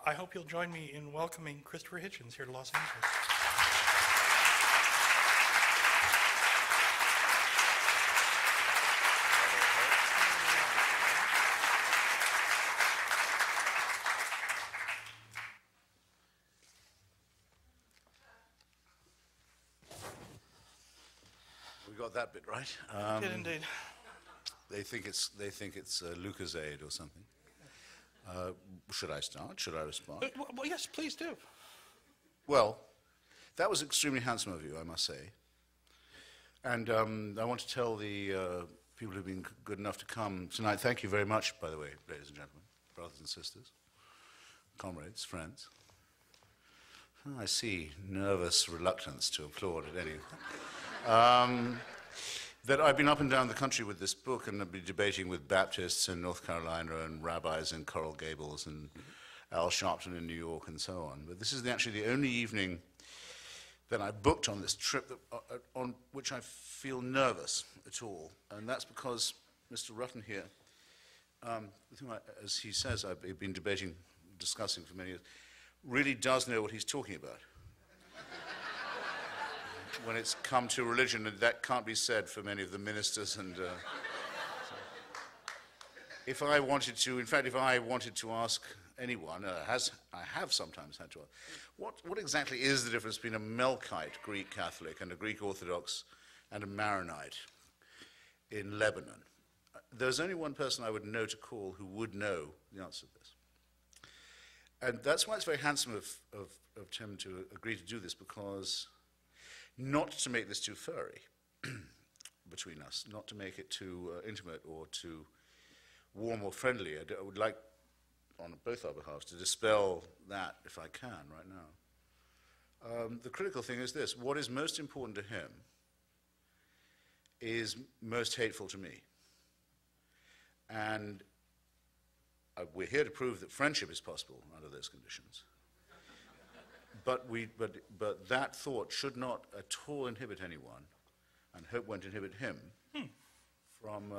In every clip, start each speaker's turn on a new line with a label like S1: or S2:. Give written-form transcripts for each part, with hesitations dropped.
S1: I hope you'll join me in welcoming Christopher Hitchens here to Los Angeles.
S2: We got that bit right.
S1: Did indeed.
S2: They think it's Lucozade or something. Should I start? Should I respond?
S1: Well, yes, please do.
S2: Well, that was extremely handsome of you, I must say. And I want to tell the people who've been good enough to come tonight, thank you very much, by the way, ladies and gentlemen, brothers and sisters, comrades, friends. Oh, I see nervous reluctance to applaud at any. That I've been up and down the country with this book, and I've been debating with Baptists in North Carolina and rabbis in Coral Gables and Al Sharpton in New York and so on. But this is actually the only evening that I booked on this trip on which I feel nervous at all. And that's because Mr. Rutten here, as he says, I've been discussing for many years, really does know what he's talking about. When it's come to religion, and that can't be said for many of the ministers. And so if I wanted to, in fact, if I wanted to ask anyone, I have sometimes had to ask, what exactly is the difference between a Melkite Greek Catholic and a Greek Orthodox and a Maronite in Lebanon? There's only one person I would know to call who would know the answer to this. And that's why it's very handsome of Tim to agree to do this, because not to make this too furry between us, not to make it too intimate or too warm or friendly. I would like, on both our behalves, to dispel that if I can right now. The critical thing is this: what is most important to him is most hateful to me. And we're here to prove that friendship is possible under those conditions. But that thought should not at all inhibit anyone, and hope won't inhibit him from,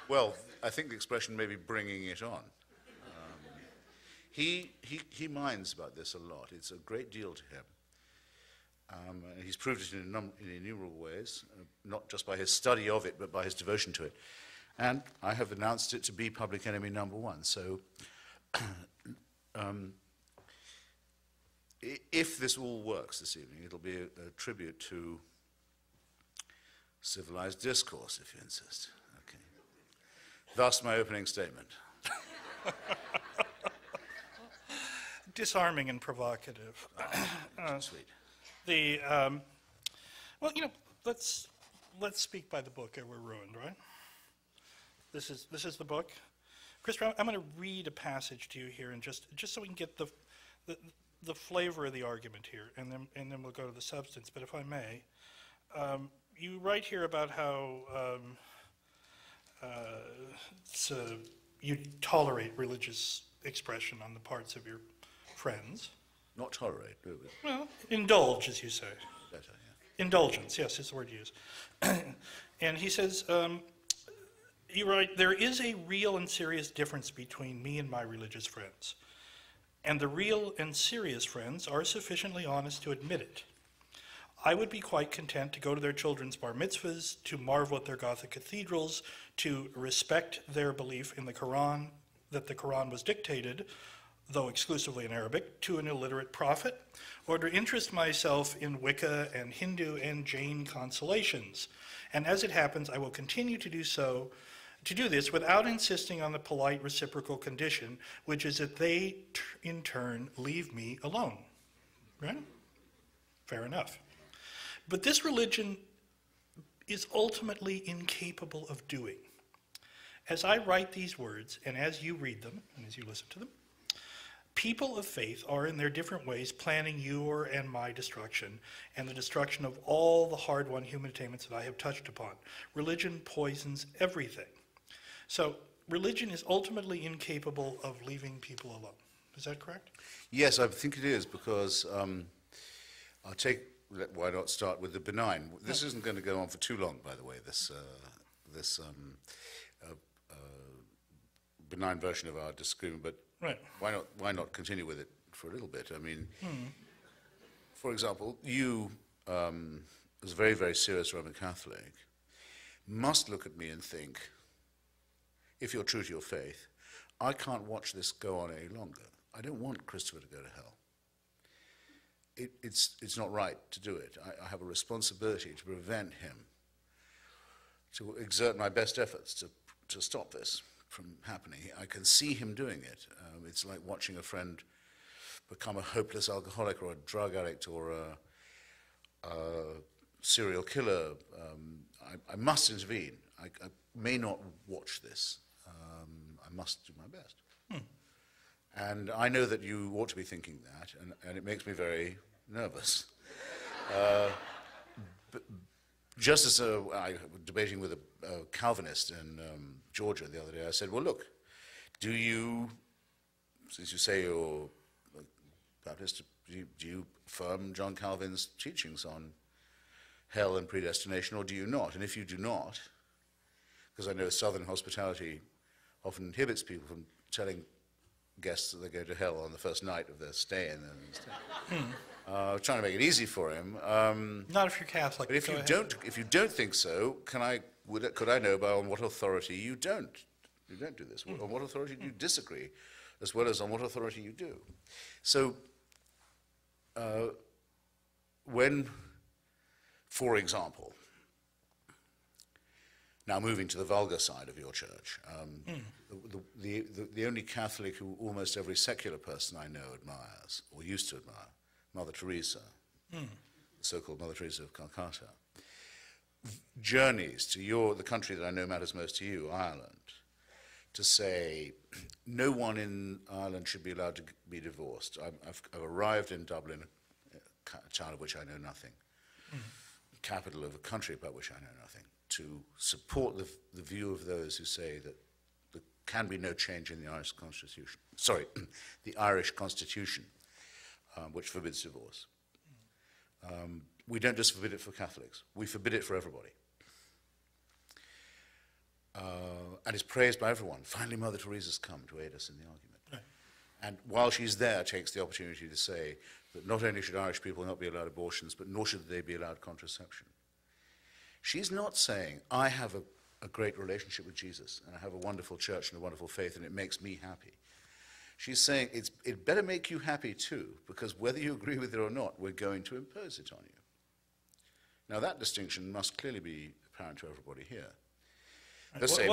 S2: well, I think the expression may be bringing it on. He minds about this a lot. It's a great deal to him. He's proved it in innumerable ways, not just by his study of it, but by his devotion to it. And I have announced it to be public enemy #1. So if this all works this evening, it'll be a tribute to civilized discourse, if you insist. Okay. Thus my opening statement.
S1: Disarming and provocative.
S2: Sweet.
S1: Well, you know, let's speak by the book or we're ruined, right? This is the book. Christopher, I'm going to read a passage to you here, and just so we can get the flavor of the argument here, and then we'll go to the substance. But if I may, you write here about how you tolerate religious expression on the parts of your friends.
S2: Not tolerate, do we?
S1: Well, indulge, as you say.
S2: Better, yeah.
S1: Indulgence, yes, is the word used. And he says, you write, there is a real and serious difference between me and my religious friends. And the real and serious friends are sufficiently honest to admit it. I would be quite content to go to their children's bar mitzvahs, to marvel at their Gothic cathedrals, to respect their belief in the Quran, that the Quran was dictated, though exclusively in Arabic, to an illiterate prophet, or to interest myself in Wicca and Hindu and Jain consolations. And as it happens, I will continue to do this without insisting on the polite reciprocal condition, which is that they, in turn, leave me alone. Right? Fair enough. But this religion is ultimately incapable of doing. As I write these words, and as you read them, and as you listen to them, people of faith are in their different ways planning your and my destruction, and the destruction of all the hard-won human attainments that I have touched upon. Religion poisons everything. So religion is ultimately incapable of leaving people alone. Is that correct?
S2: Yes, I think it is, because why not start with the benign? This isn't going to go on for too long, by the way, this benign version of our disagreement, but
S1: Right.
S2: Why not continue with it for a little bit? I mean, for example, you, as a very, very serious Roman Catholic, must look at me and think, if you're true to your faith, I can't watch this go on any longer. I don't want Christopher to go to hell. It's not right to do it. I have a responsibility to prevent him, to exert my best efforts to stop this from happening. I can see him doing it. It's like watching a friend become a hopeless alcoholic or a drug addict or a serial killer. I must intervene. I may not watch this. I must do my best. And I know that you ought to be thinking that, and it makes me very nervous. Just as I was debating with a Calvinist in Georgia the other day, I said, well, look, do you, since you say you're Baptist, do you affirm John Calvin's teachings on hell and predestination, or do you not? And if you do not, because I know Southern hospitality often inhibits people from telling guests that they go to hell on the first night of their stay in there. Trying to make it easy for him.
S1: Not if you're Catholic.
S2: But if you don't think so, could I know on what authority you don't do this? On what authority do you disagree, as well as on what authority you do? So, when, for example, now moving to the vulgar side of your church, the only Catholic who almost every secular person I know admires, or used to admire, Mother Teresa, the so-called Mother Teresa of Calcutta, journeys to the country that I know matters most to you, Ireland, to say no one in Ireland should be allowed to be divorced. I've arrived in Dublin, a town of which I know nothing, capital of a country about which I know nothing, to support the view of those who say that there can be no change in the Irish Constitution. Sorry, the Irish Constitution, which forbids divorce. We don't just forbid it for Catholics, we forbid it for everybody. And it's praised by everyone. Finally, Mother Teresa's come to aid us in the argument.
S1: Right.
S2: And while she's there, takes the opportunity to say that not only should Irish people not be allowed abortions, but nor should they be allowed contraception. She's not saying, I have a great relationship with Jesus, and I have a wonderful church and a wonderful faith, and it makes me happy. She's saying, it better make you happy too, because whether you agree with it or not, we're going to impose it on you. Now that distinction must clearly be apparent to everybody here. The same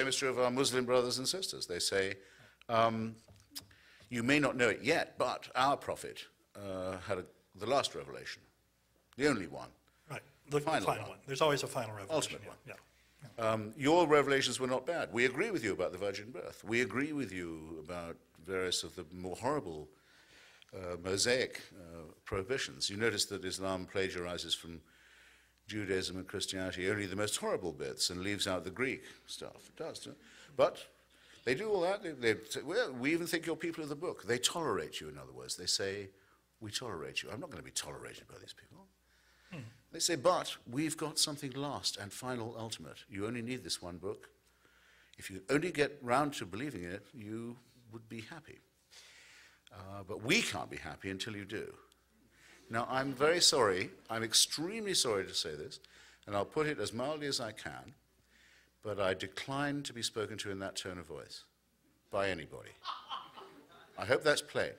S2: is true of our Muslim brothers and sisters. They say, you may not know it yet, but our prophet had the last revelation, the only one.
S1: Right, the final one. There's always a final revelation.
S2: Ultimate one.
S1: Yeah.
S2: Your revelations were not bad. We agree with you about the virgin birth. We agree with you about various of the more horrible Mosaic prohibitions. You notice that Islam plagiarizes from Judaism and Christianity only the most horrible bits and leaves out the Greek stuff. It does. But they do all that. They say, well, we even think you're people of the book. They tolerate you, in other words. They say, we tolerate you. I'm not going to be tolerated by these people. They say, but we've got something last and final, ultimate. You only need this one book. If you only get round to believing in it, you would be happy. But we can't be happy until you do. Now, I'm very sorry. I'm extremely sorry to say this, and I'll put it as mildly as I can, but I decline to be spoken to in that tone of voice by anybody. I hope that's plain.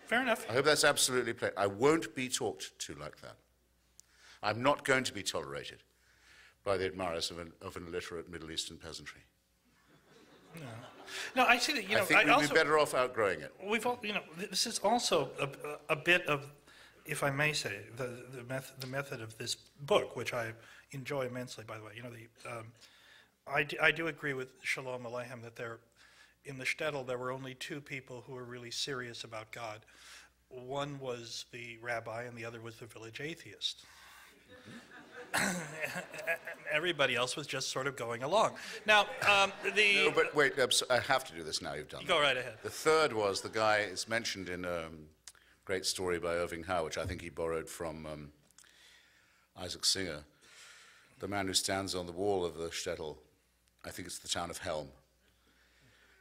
S1: Fair enough.
S2: I hope that's absolutely plain. I won't be talked to like that. I'm not going to be tolerated by the admirers of an illiterate Middle Eastern peasantry.
S1: No, I see that.
S2: I think we'd be better off outgrowing it.
S1: We've all, this is also a bit of, if I may say, the method of this book, which I enjoy immensely. By the way, I do agree with Shalom Aleichem that in the shtetl there were only two people who were really serious about God. One was the rabbi, and the other was the village atheist. Everybody else was just sort of going along. Now,
S2: No, but wait, I have to do this now. You've done
S1: Go right ahead.
S2: The third was the guy, it's mentioned in a great story by Irving Howe, which I think he borrowed from Isaac Singer, the man who stands on the wall of the shtetl. I think it's the town of Helm.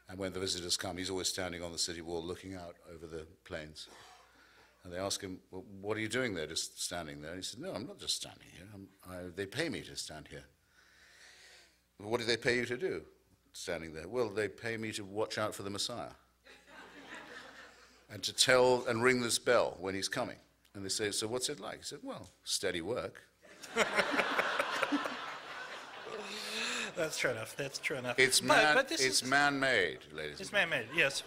S2: And when the visitors come, he's always standing on the city wall looking out over the plains. And they ask him, well, what are you doing there, just standing there? And he said, no, I'm not just standing here. They pay me to stand here. Well, what do they pay you to do, standing there? Well, they pay me to watch out for the Messiah. And to tell and ring this bell when he's coming. And they say, so what's it like? He said, well, steady work.
S1: That's true enough. That's true enough.
S2: It's man-made, ladies.
S1: It's man-made, yes,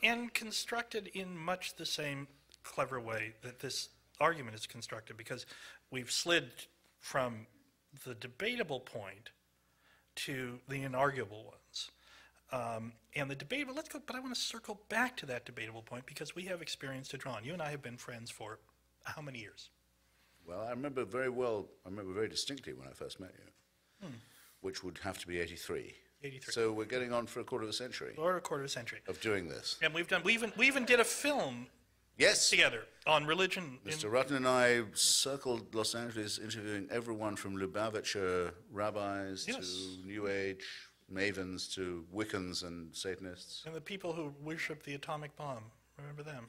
S1: and constructed in much the same clever way that this argument is constructed, because we've slid from the debatable point to the inarguable ones. And the debatable, but I want to circle back to that debatable point because we have experience to draw on. You and I have been friends for how many years?
S2: Well, I remember very distinctly when I first met you, which would have to be 83.
S1: 83.
S2: So we're getting on for a quarter of a century.
S1: Or a quarter of a century.
S2: Of doing this.
S1: And we even did a film together on religion.
S2: Mr. Rutten and I circled Los Angeles interviewing everyone from Lubavitcher rabbis to New Age mavens to Wiccans and Satanists.
S1: And the people who worship the atomic bomb. Remember them?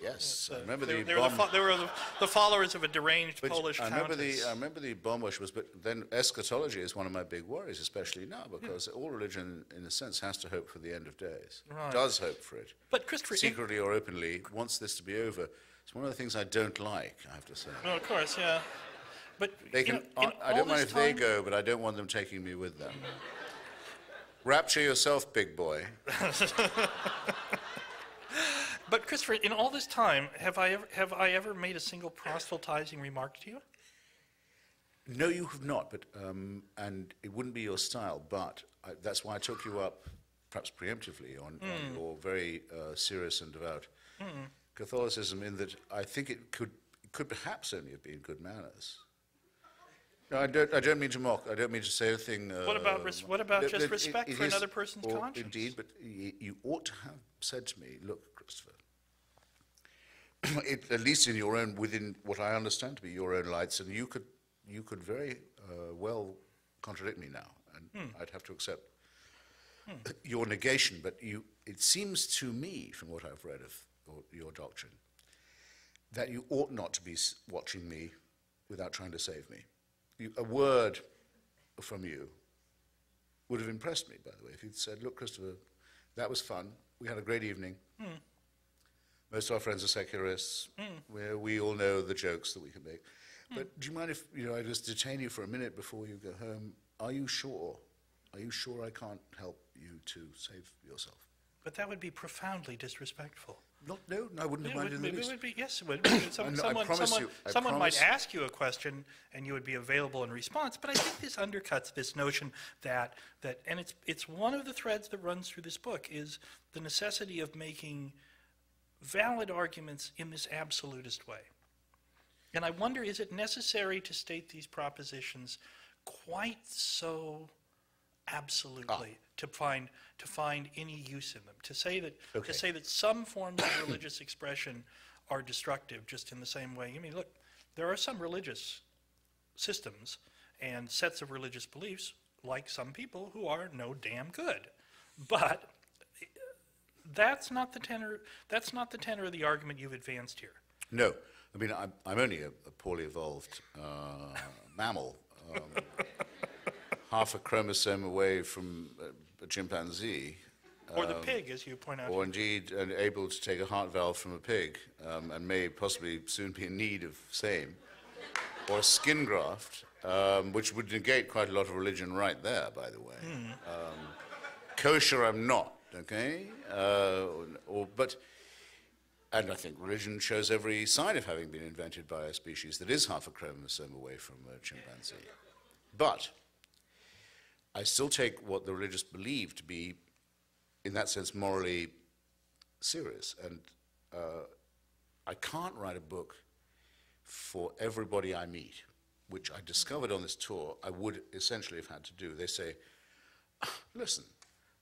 S2: Yes, I remember
S1: they
S2: the
S1: were
S2: bomb.
S1: They were the followers of a deranged Polish countess.
S2: I remember the bomb worshippers, but then eschatology is one of my big worries, especially now, because all religion, in a sense, has to hope for the end of days.
S1: Right.
S2: Does hope for it.
S1: But Christopher,
S2: secretly or openly, wants this to be over. It's one of the things I don't like, I have to say.
S1: Well, of course, yeah. But
S2: they can. I don't mind if they go, but I don't want them taking me with them. Rapture yourself, big boy.
S1: But Christopher, in all this time, have I ever made a single proselytizing remark to you?
S2: No, you have not. But and it wouldn't be your style. But that's why I took you up, perhaps preemptively, on your very serious and devout Catholicism. In that, I think it could perhaps only have been good manners. No, I don't mean to mock. I don't mean to say anything.
S1: What about just respect for another person's conscience?
S2: Indeed, but you ought to have said to me, "Look, Christopher, at least in your own, within what I understand to be your own lights, and you could very well contradict me now, and I'd have to accept your negation. But it seems to me, from what I've read of your doctrine, that you ought not to be watching me without trying to save me. A word from you would have impressed me, by the way, if you'd said, look, Christopher, that was fun. We had a great evening. Most of our friends are secularists. We all know the jokes that we can make. But do you mind if I just detain you for a minute before you go home? Are you sure? Are you sure I can't help you to save yourself?
S1: But that would be profoundly disrespectful.
S2: No, I wouldn't have minded in the least.
S1: It would be, yes, it would. Someone might ask you a question, and you would be available in response. But I think this undercuts this notion that and it's one of the threads that runs through this book is the necessity of making valid arguments in this absolutist way. And I wonder, is it necessary to state these propositions quite so absolutely to find any use in them? To say that some forms of religious expression are destructive, just in the same way. I mean, look, there are some religious systems and sets of religious beliefs, like some people, who are no damn good. But that's not the tenor. That's not the tenor of the argument you've advanced here.
S2: No, I mean I'm only a poorly evolved mammal, half a chromosome away from a chimpanzee.
S1: Or the pig, as you point out.
S2: Or indeed able to take a heart valve from a pig, and may possibly soon be in need of same. Or a skin graft, which would negate quite a lot of religion right there, by the way. Kosher I'm not, okay? And I think religion shows every sign of having been invented by a species that is half a chromosome away from a chimpanzee. But I still take what the religious believe to be, in that sense, morally serious. And I can't write a book for everybody I meet, which I discovered on this tour I would essentially have had to do. They say, listen,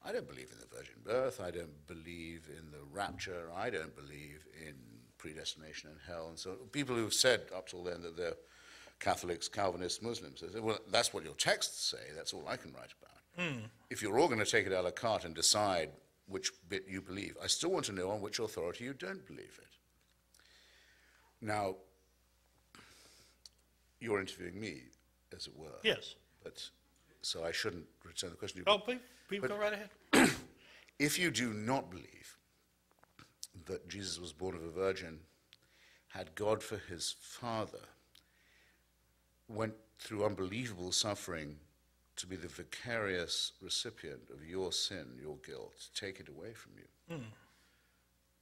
S2: I don't believe in the virgin birth, I don't believe in the rapture, I don't believe in predestination and hell, and so on. People who've said up till then that they're Catholics, Calvinists, Muslims, they say, well, that's what your texts say, that's all I can write about. If you're all going to take it a la carte and decide which bit you believe, I still want to know on which authority you don't believe it. Now, you're interviewing me, as it were.
S1: Yes.
S2: But, so I shouldn't return the question to you.
S1: Oh, please go right ahead.
S2: If you do not believe that Jesus was born of a virgin, had God for his father, went through unbelievable suffering to be the vicarious recipient of your sin, your guilt, take it away from you,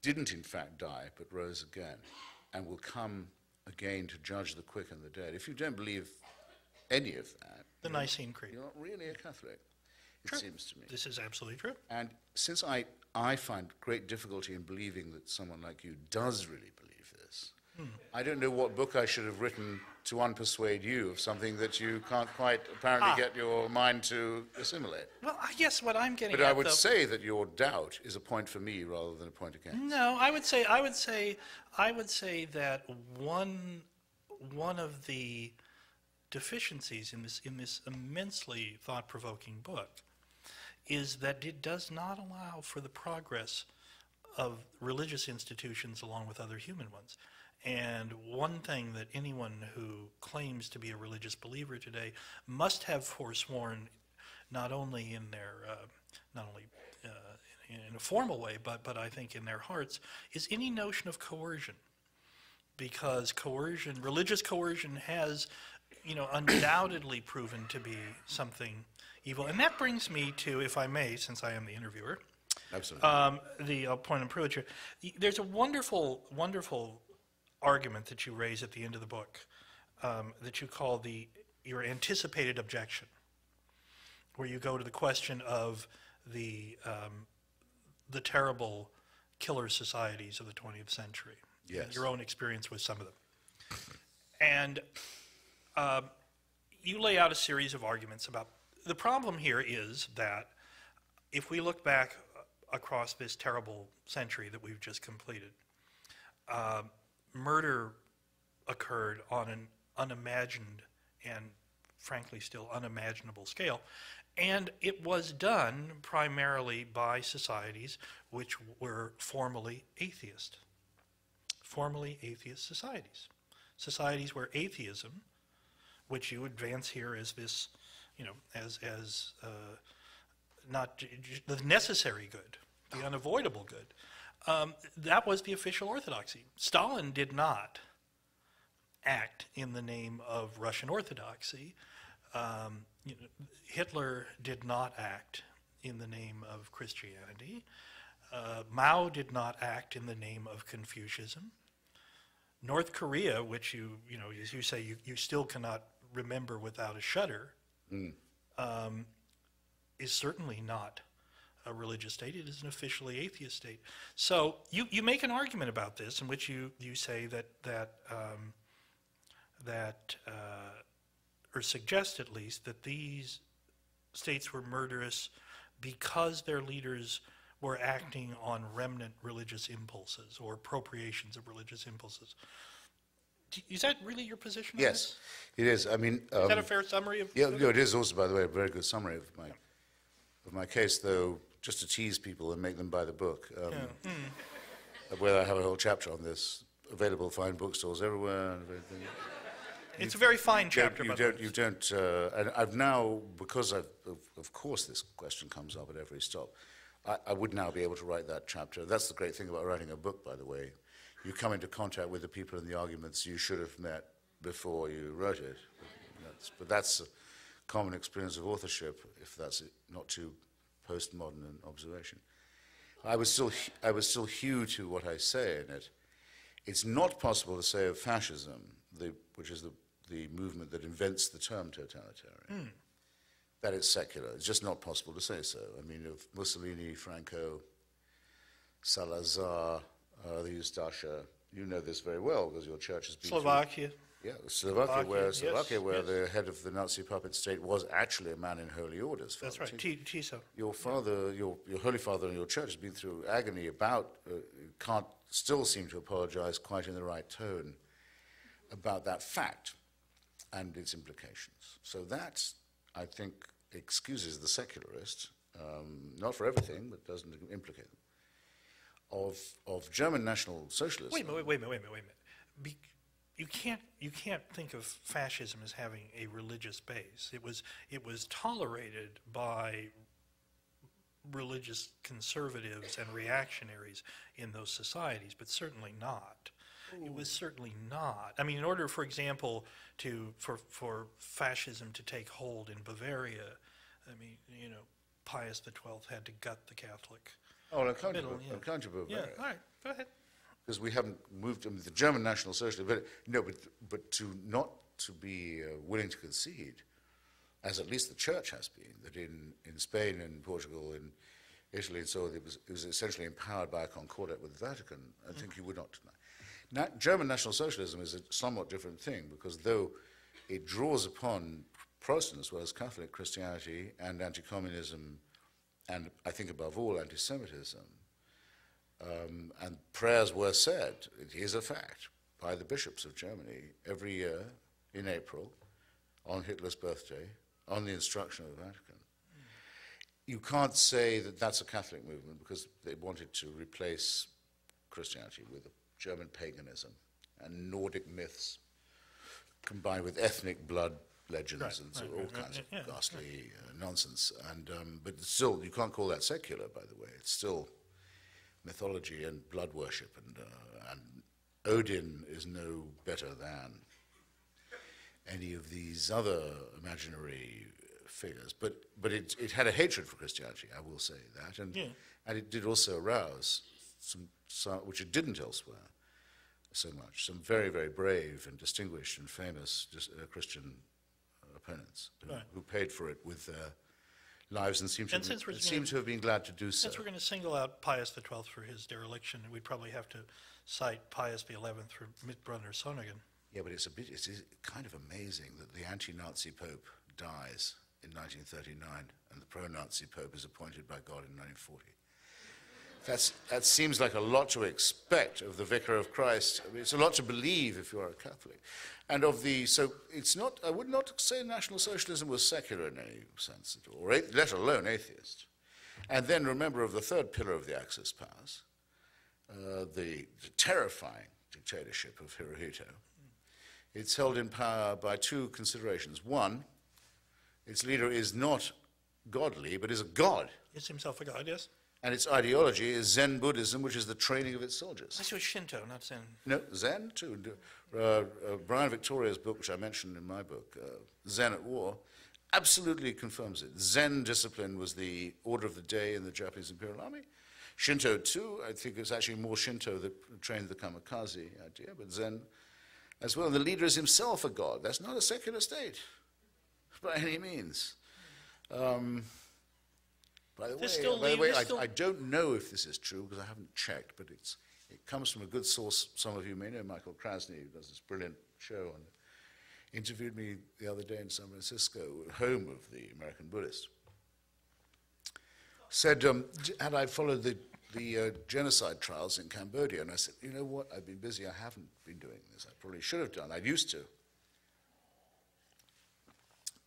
S2: didn't in fact die, but rose again, and will come again to judge the quick and the dead. If you don't believe any of that,
S1: The Nicene Creed.
S2: you're not really a Catholic, it seems to me.
S1: This is absolutely true.
S2: And since I find great difficulty in believing that someone like you does really believe this, I don't know what book I should have written to unpersuade you of something that you can't quite apparently get your mind to assimilate.
S1: Well, I guess what I'm getting
S2: But
S1: at,
S2: I would
S1: though,
S2: say that your doubt is a point for me rather than a point against.
S1: no, I would say that one of the deficiencies in this immensely thought-provoking book is that it does not allow for the progress of religious institutions along with other human ones. And one thing that anyone who claims to be a religious believer today must have forsworn, not only in their, in a formal way, but I think in their hearts, is any notion of coercion. Because coercion, religious coercion, has, undoubtedly proven to be something evil. And that brings me to, if I may, since I am the interviewer,
S2: Absolutely.
S1: the point of privilege here. There's a wonderful, wonderful argument that you raise at the end of the book that you call your anticipated objection, where you go to the question of the terrible killer societies of the 20th century.
S2: Yes.
S1: And your own experience with some of them. And you lay out a series of arguments about the problem here is that if we look back across this terrible century that we've just completed, murder occurred on an unimagined and frankly still unimaginable scale, and it was done primarily by societies which were formerly atheist societies where atheism, which you advance here as this, as not the necessary good, the unavoidable good, that was the official orthodoxy. Stalin did not act in the name of Russian orthodoxy. Hitler did not act in the name of Christianity. Mao did not act in the name of Confucianism. North Korea, which as you say, you still cannot remember without a shudder, is certainly not a religious state. It is an officially atheist state. So you make an argument about this in which you say that or suggest at least that these states were murderous because their leaders were acting on remnant religious impulses or appropriations of religious impulses. Is that really your position on
S2: Yes,
S1: this?
S2: it is. I mean,
S1: Is that a fair summary of?
S2: yeah, it is also, by the way, a very good summary of my case, though, just to tease people and make them buy the book. Where I have a whole chapter on this, available fine bookstores everywhere. And everything.
S1: It's a very fine chapter.
S2: You don't. And I've now, because of course this question comes up at every stop, I would now be able to write that chapter. That's the great thing about writing a book, by the way. You come into contact with the people and the arguments you should have met before you wrote it. But that's a common experience of authorship, if that's not too postmodern an observation. I was still hew to what I say in it. It's not possible to say of fascism, which is the movement that invents the term totalitarian, that it's secular. It's just not possible to say so. I mean, of Mussolini, Franco, Salazar, the Ustasha, you know this very well because your church has been
S1: Slovakia.
S2: Yeah, Slovakia, where
S1: yes.
S2: the head of the Nazi puppet state was actually a man in holy orders.
S1: That's right, Tiso.
S2: Your father, your Holy Father and your church has been through agony about, can't still seem to apologize quite in the right tone about that fact and its implications. So that, I think, excuses the secularist, not for everything, but doesn't implicate them, of German National Socialism.
S1: Wait a minute. You can't think of fascism as having a religious base. It was tolerated by religious conservatives and reactionaries in those societies, but certainly not. It was certainly not. I mean, in order, for example, for fascism to take hold in Bavaria, I mean, Pius XII had to gut the Catholic.
S2: Oh, I'll come to Bavaria.
S1: Yeah, all right, go ahead.
S2: Because we haven't moved the German National Socialism, but not to be willing to concede, as at least the Church has been, that in Spain and Portugal and Italy and so on, it was essentially empowered by a concordat with the Vatican. I think you would not deny. Now, German National Socialism is a somewhat different thing, because though it draws upon Protestant as well as Catholic Christianity and anti-communism, and I think above all anti-Semitism, and prayers were said, it is a fact, by the bishops of Germany every year in April, on Hitler's birthday, on the instruction of the Vatican. You can't say that that's a Catholic movement, because they wanted to replace Christianity with German paganism and Nordic myths, combined with ethnic blood legends all kinds of ghastly nonsense. But still, you can't call that secular, by the way. It's still mythology and blood worship, and Odin is no better than any of these other imaginary figures. But it had a hatred for Christianity, I will say that, and it did also arouse some, which it didn't elsewhere so much, some very, very brave and distinguished and famous Christian opponents who paid for it with their lives and seem to have been glad to do so.
S1: Since we're going to single out Pius XII for his dereliction, we'd probably have to cite Pius XI for Mitbrunner Sonnigen.
S2: Yeah, but it's kind of amazing that the anti-Nazi Pope dies in 1939 and the pro-Nazi Pope is appointed by God in 1940. That seems like a lot to expect of the Vicar of Christ. I mean, it's a lot to believe if you are a Catholic. And so it's not, I would not say National Socialism was secular in any sense at all, let alone atheist. And then remember of the third pillar of the Axis powers, the terrifying dictatorship of Hirohito. It's held in power by two considerations. One, its leader is not godly, but is a god.
S1: Is himself a god, yes?
S2: And its ideology is Zen Buddhism, which is the training of its soldiers.
S1: I was Shinto, not Zen.
S2: No, Zen too. Brian Victoria's book, which I mentioned in my book, Zen at War, absolutely confirms it. Zen discipline was the order of the day in the Japanese Imperial Army. Shinto too, I think it's actually more Shinto that trained the kamikaze idea, but Zen as well. And the leader is himself a god. That's not a secular state by any means. By the way, I don't know if this is true because I haven't checked, but it comes from a good source. Some of you may know Michael Krasny, who does this brilliant show, and interviewed me the other day in San Francisco, home of the American Buddhist. Said, had I followed the genocide trials in Cambodia? And I said, you know what, I've been busy, I haven't been doing this. I probably should have done, I used to.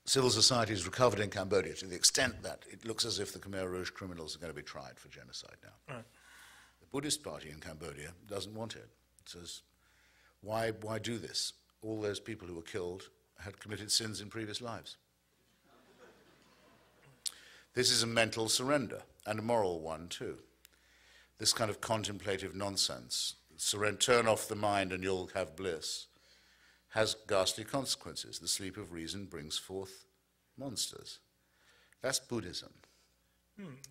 S2: Civil society has recovered in Cambodia to the extent that it looks as if the Khmer Rouge criminals are going to be tried for genocide now.
S1: Right.
S2: The Buddhist party in Cambodia doesn't want it. It says, why do this? All those people who were killed had committed sins in previous lives. This is a mental surrender, and a moral one too. This kind of contemplative nonsense, turn off the mind and you'll have bliss, has ghastly consequences. The sleep of reason brings forth monsters. That's Buddhism.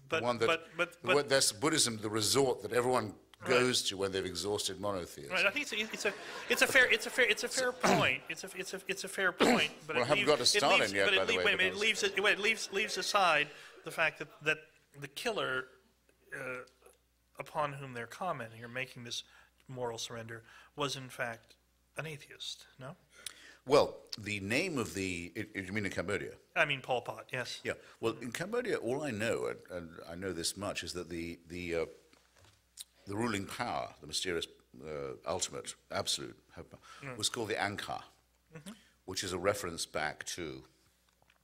S2: That's Buddhism, the resort that everyone goes to when they've exhausted monotheism.
S1: Right. I think it's a fair point. It's a fair point. But
S2: well, I haven't got to Stalin yet, by the way.
S1: It leaves aside the fact that the killer upon whom they're commenting or making this moral surrender was in fact an atheist, no?
S2: Well, the name of you mean in Cambodia?
S1: I mean Pol Pot, yes.
S2: Yeah. Well, in Cambodia, all I know, and I know this much, is that the ruling power, the mysterious, ultimate, absolute, was called the Angkar, which is a reference back to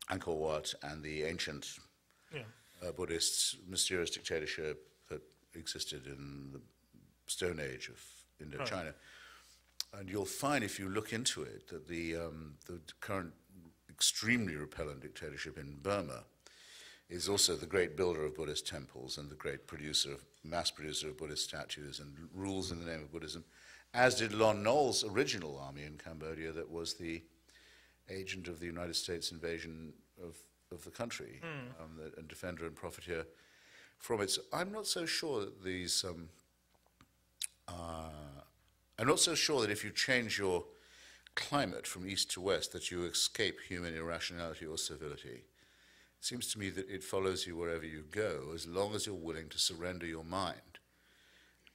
S2: Angkor Wat and the ancient
S1: Yeah.
S2: Buddhist mysterious dictatorship that existed in the Stone Age of Indochina. And you'll find, if you look into it, that the current extremely repellent dictatorship in Burma is also the great builder of Buddhist temples and the great mass producer of Buddhist statues and rules in the name of Buddhism, as did Lon Nol's original army in Cambodia that was the agent of the United States invasion of the country, and defender and profiteer from it. So I'm not so sure that these... I'm not so sure that if you change your climate from east to west that you escape human irrationality or servility. It seems to me that it follows you wherever you go, as long as you're willing to surrender your mind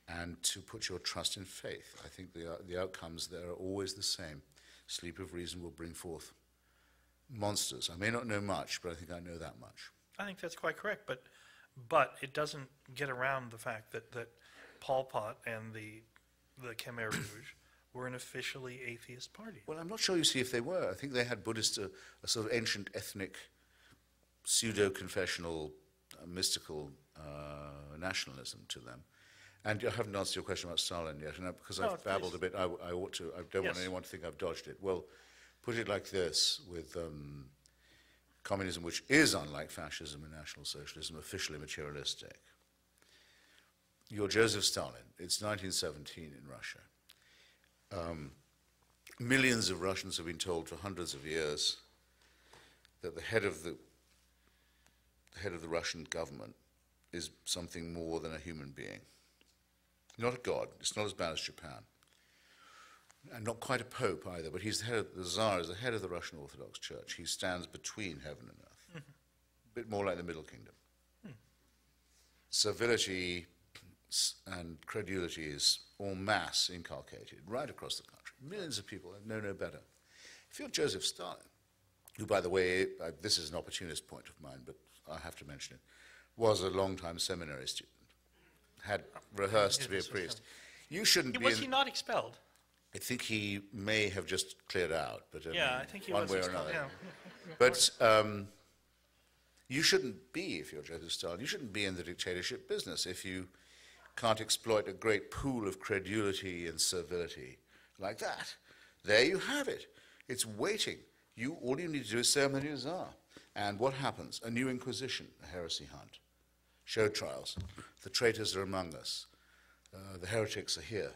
S2: and to put your trust in faith. I think the outcomes there are always the same. Sleep of reason will bring forth monsters. I may not know much, but I think I know that much.
S1: I think that's quite correct, but it doesn't get around the fact that Pol Pot and the Khmer Rouge were an officially atheist party.
S2: Well, I'm not sure, you see, if they were. I think they had Buddhist, a sort of ancient ethnic, pseudo-confessional, mystical nationalism to them. And I haven't answered your question about Stalin yet, and because I've babbled a bit, I ought to. I don't want anyone to think I've dodged it. Well, put it like this, with communism, which is, unlike fascism and National Socialism, officially materialistic. You're Joseph Stalin. It's 1917 in Russia. Millions of Russians have been told for hundreds of years that the head of the Russian government is something more than a human being. Not a god. It's not as bad as Japan. And not quite a pope either, but he's the Tsar is the head of the Russian Orthodox Church. He stands between heaven and earth. A bit more like the Middle Kingdom. Servility and credulity is en masse inculcated right across the country. Millions of people know no better. If you're Joseph Stalin, who, by the way, this is an opportunist point of mine, but I have to mention it, was a long-time seminary student, had rehearsed to be a priest. You shouldn't be...
S1: Was he not expelled?
S2: I think he may have just cleared out, but
S1: I think he
S2: one
S1: was
S2: way or
S1: expelled,
S2: another.
S1: yeah.
S2: But you shouldn't be, if you're Joseph Stalin, you shouldn't be in the dictatorship business if you can't exploit a great pool of credulity and servility like that. There you have it. It's waiting. All you need to do is say, I'm the new Tsar. And what happens? A new inquisition, a heresy hunt, show trials. The traitors are among us. The heretics are here,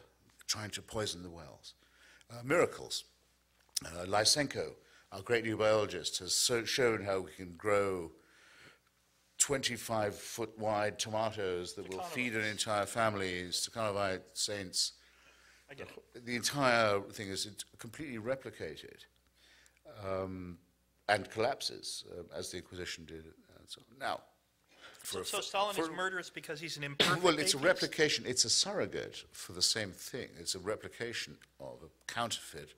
S2: trying to poison the wells. Miracles. Lysenko, our great new biologist, has shown how we can grow 25-foot wide tomatoes that will feed an entire family. Stakhanovite saints.
S1: I get it.
S2: The entire thing is completely replicated and collapses as the Inquisition did. And so on. Now,
S1: So Stalin is murderous because he's an imperfect
S2: well, it's
S1: atheist?
S2: a replication. It's a surrogate for the same thing. It's a replication of a counterfeit,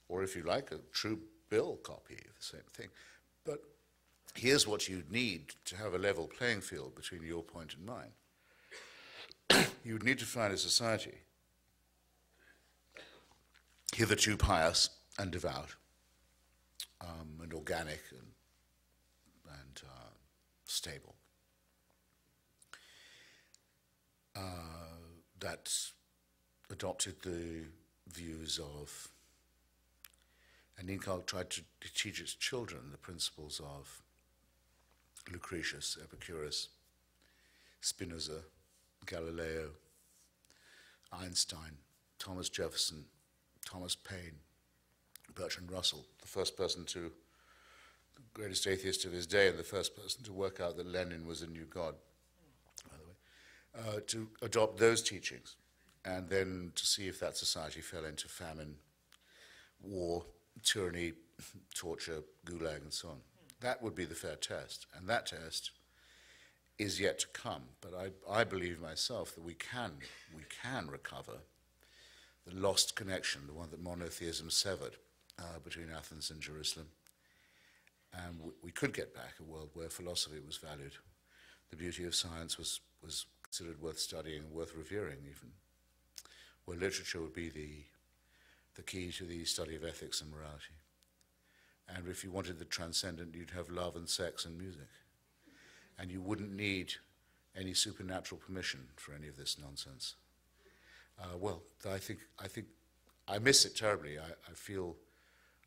S2: or if you like, a true bill copy of the same thing. But here's what you need to have a level playing field between your point and mine. You would need to find a society hitherto pious and devout, and organic and stable, that adopted the views of, and Incal tried to teach its children the principles of Lucretius, Epicurus, Spinoza, Galileo, Einstein, Thomas Jefferson, Thomas Paine, Bertrand Russell, the greatest atheist of his day and the first person to work out that Lenin was a new god, by the way, to adopt those teachings and then to see if that society fell into famine, war, tyranny, torture, gulag, and so on. That would be the fair test, and that test is yet to come. But I believe myself that we can recover the lost connection, the one that monotheism severed between Athens and Jerusalem. And we could get back a world where philosophy was valued. The beauty of science was considered worth studying, worth revering even. Where literature would be the key to the study of ethics and morality. And if you wanted the transcendent, you'd have love and sex and music. And you wouldn't need any supernatural permission for any of this nonsense. Well, I think I miss it terribly. I feel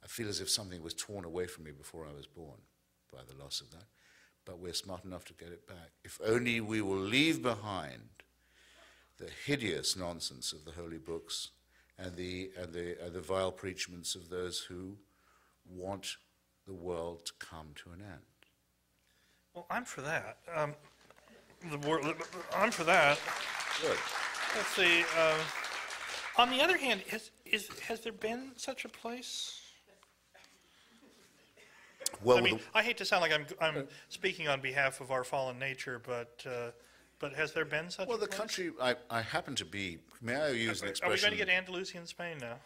S2: as if something was torn away from me before I was born by the loss of that. But we're smart enough to get it back. If only we will leave behind the hideous nonsense of the holy books and the vile preachments of those who want the world to come to an end.
S1: Well, I'm for that. I'm for that.
S2: Good.
S1: Let's see. On the other hand, has there been such a place?
S2: Well,
S1: I mean, I hate to sound like I'm speaking on behalf of our fallen nature, but has there been such a place?
S2: well, the country I happen to be. May I use an
S1: Are
S2: expression?
S1: we going to get Andalusian Spain now?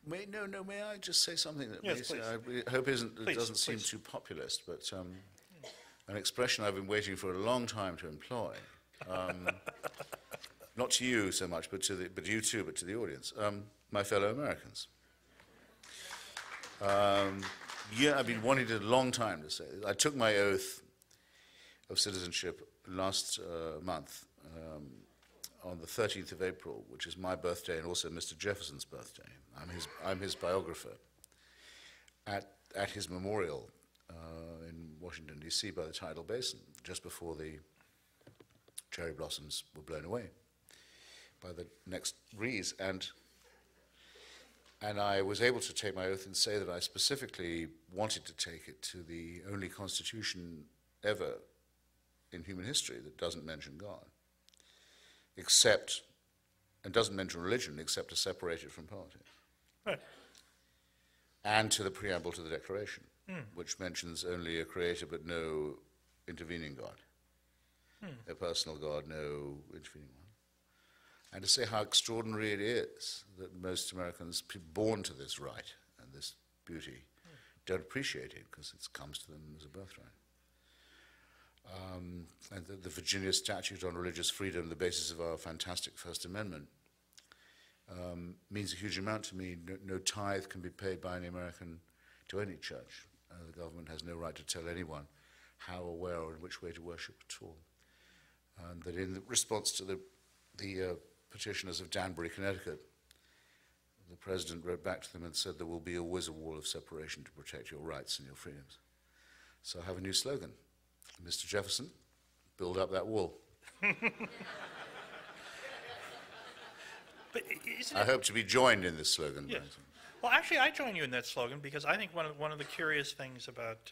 S2: May I just say something that
S1: Yes, please.
S2: I hope
S1: Please,
S2: doesn't seem
S1: please.
S2: too populist, but an expression I've been waiting for a long time to employ. Not to you so much, but you too, but to the audience. My fellow Americans. Yeah, I've been wanting it a long time to say this. I took my oath of citizenship last month on the 13th of April, which is my birthday and also Mr. Jefferson's birthday. I'm his biographer at his memorial in Washington, D.C. by the tidal basin, just before the cherry blossoms were blown away by the next breeze. And I was able to take my oath and say that I specifically wanted to take it to the only constitution ever in human history that doesn't mention God, and doesn't mention religion except to separate it from politics.
S1: Right.
S2: And to the preamble to the Declaration, which mentions only a creator but no intervening God, a personal God, no intervening one. And to say how extraordinary it is that most Americans, born to this right and this beauty, don't appreciate it because it comes to them as a birthright. And the Virginia Statute on Religious Freedom, the basis of our fantastic First Amendment, means a huge amount to me. No tithe can be paid by any American to any church. The government has no right to tell anyone how or where or in which way to worship at all. And that in response to the petitioners of Danbury, Connecticut, the president wrote back to them and said there will be always a wall of separation to protect your rights and your freedoms. So I have a new slogan. Mr. Jefferson, build up that wall.
S1: But
S2: I hope to be joined in this slogan.
S1: Yes. Well, actually, I join you in that slogan because I think one of the curious things about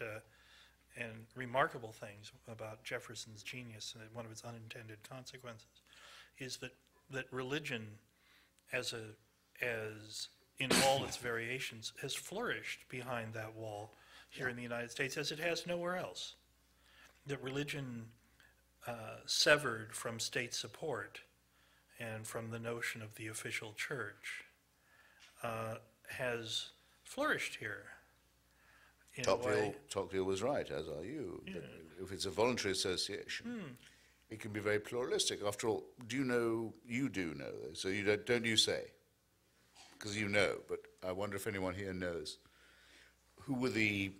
S1: and remarkable things about Jefferson's genius and one of its unintended consequences is that religion, as in all its variations, has flourished behind that wall here in the United States as it has nowhere else. That religion severed from state support and from the notion of the official church has flourished here.
S2: Tocqueville was right, as are you. Yeah. If it's a voluntary association, it can be very pluralistic. After all, you do know, so don't you say, because you know, but I wonder if anyone here knows, who were the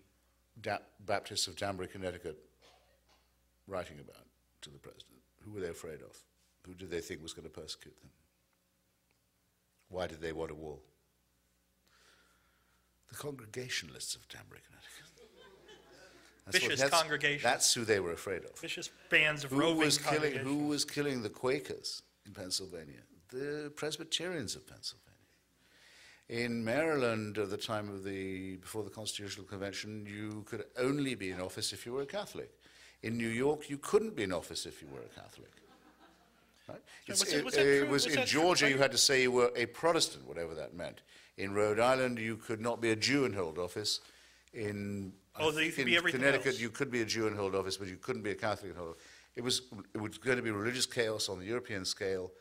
S2: Baptists of Danbury, Connecticut writing about to the president? Who were they afraid of? Who did they think was going to persecute them? Why did they want a wall? The Congregationalists of Danbury, Connecticut.
S1: Vicious congregations.
S2: That's who they were afraid of.
S1: Vicious bands of roving congregations.
S2: Who was killing the Quakers in Pennsylvania? The Presbyterians of Pennsylvania. In Maryland, at the time of before the Constitutional Convention, you could only be in office if you were a Catholic. In New York, you couldn't be in office if you were a Catholic. Right? In Georgia, you had to say you were a Protestant, whatever that meant. In Rhode Island, you could not be a Jew and hold office. In Connecticut, you could be a Jew and hold office, but you couldn't be a Catholic and hold office. It was going to be religious chaos on the European scale.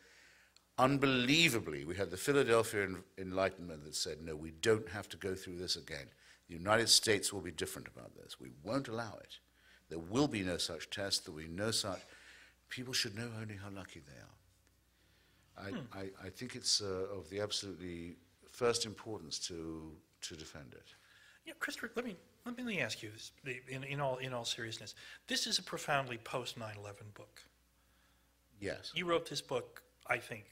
S2: Unbelievably, we had the Philadelphia Enlightenment that said, no, we don't have to go through this again. The United States will be different about this. We won't allow it. There will be no such test. There will be no such. People should know only how lucky they are. I think it's of the absolutely first importance to defend it.
S1: Yeah, Christopher, let me ask you this in all seriousness. This is a profoundly post 9/11 book.
S2: Yes.
S1: You wrote this book, I think,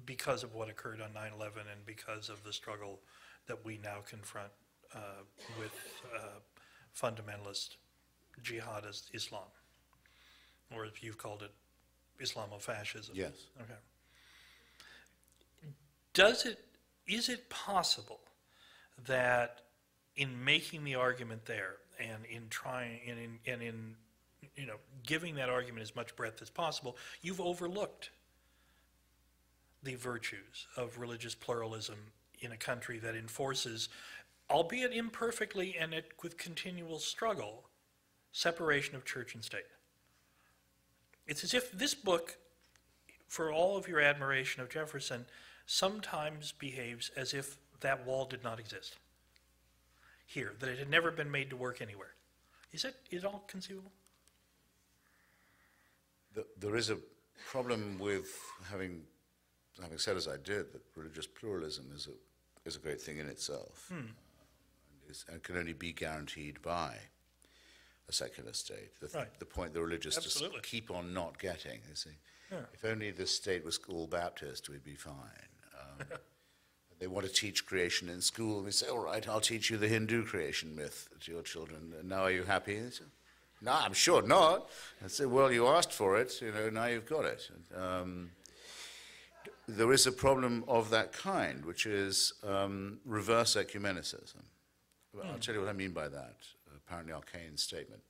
S1: because of what occurred on 9/11 and because of the struggle that we now confront with fundamentalist jihadist Islam, or as you've called it, Islamofascism.
S2: Yes.
S1: Okay. Is it possible that in making the argument there and in trying and in giving that argument as much breadth as possible, you've overlooked the virtues of religious pluralism in a country that enforces, albeit imperfectly and with continual struggle, separation of church and state? It's as if this book, for all of your admiration of Jefferson, sometimes behaves as if that wall did not exist here, that it had never been made to work anywhere. Is it all conceivable?
S2: There is a problem with having said as I did that religious pluralism is a great thing in itself, and can only be guaranteed by a secular state. The point the religious
S1: Absolutely.
S2: just keep on not getting. You see,
S1: Yeah.
S2: if only this state was all Baptist, we'd be fine. They want to teach creation in school, and we say, all right, I'll teach you the Hindu creation myth to your children. And now are you happy? And they say, no, I'm sure not. I say, well, you asked for it, now you've got it. There is a problem of that kind, which is reverse ecumenicism. I'll tell you what I mean by that, apparently arcane statement.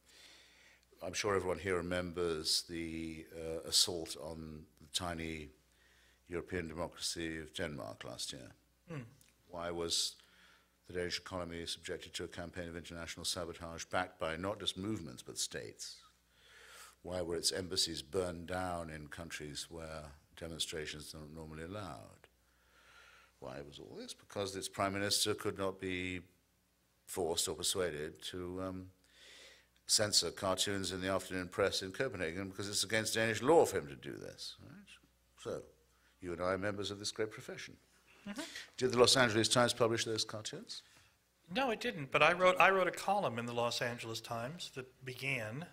S2: I'm sure everyone here remembers the assault on the tiny European democracy of Denmark last year. Why was the Danish economy subjected to a campaign of international sabotage backed by not just movements but states? Why were its embassies burned down in countries where demonstrations are not normally allowed? Why was all this? Because its prime minister could not be forced or persuaded to censor cartoons in the afternoon press in Copenhagen because it's against Danish law for him to do this. Right? So, you and I are members of this great profession. Did the Los Angeles Times publish those cartoons?
S1: No, it didn't, but I wrote a column in the Los Angeles Times that began,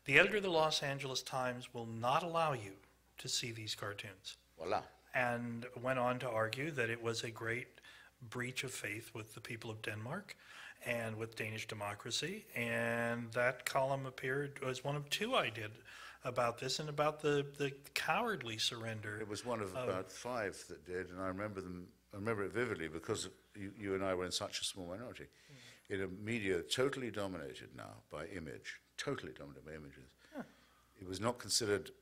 S1: "The editor of the Los Angeles Times will not allow you to see these cartoons."
S2: Voila.
S1: And went on to argue that it was a great breach of faith with the people of Denmark and with Danish democracy, and that column appeared as one of two I did about this and about the cowardly surrender.
S2: It was one of about 5 that did, and I remember it vividly because you and I were in such a small minority. In a media totally dominated now by image, totally dominated by images. It was not considered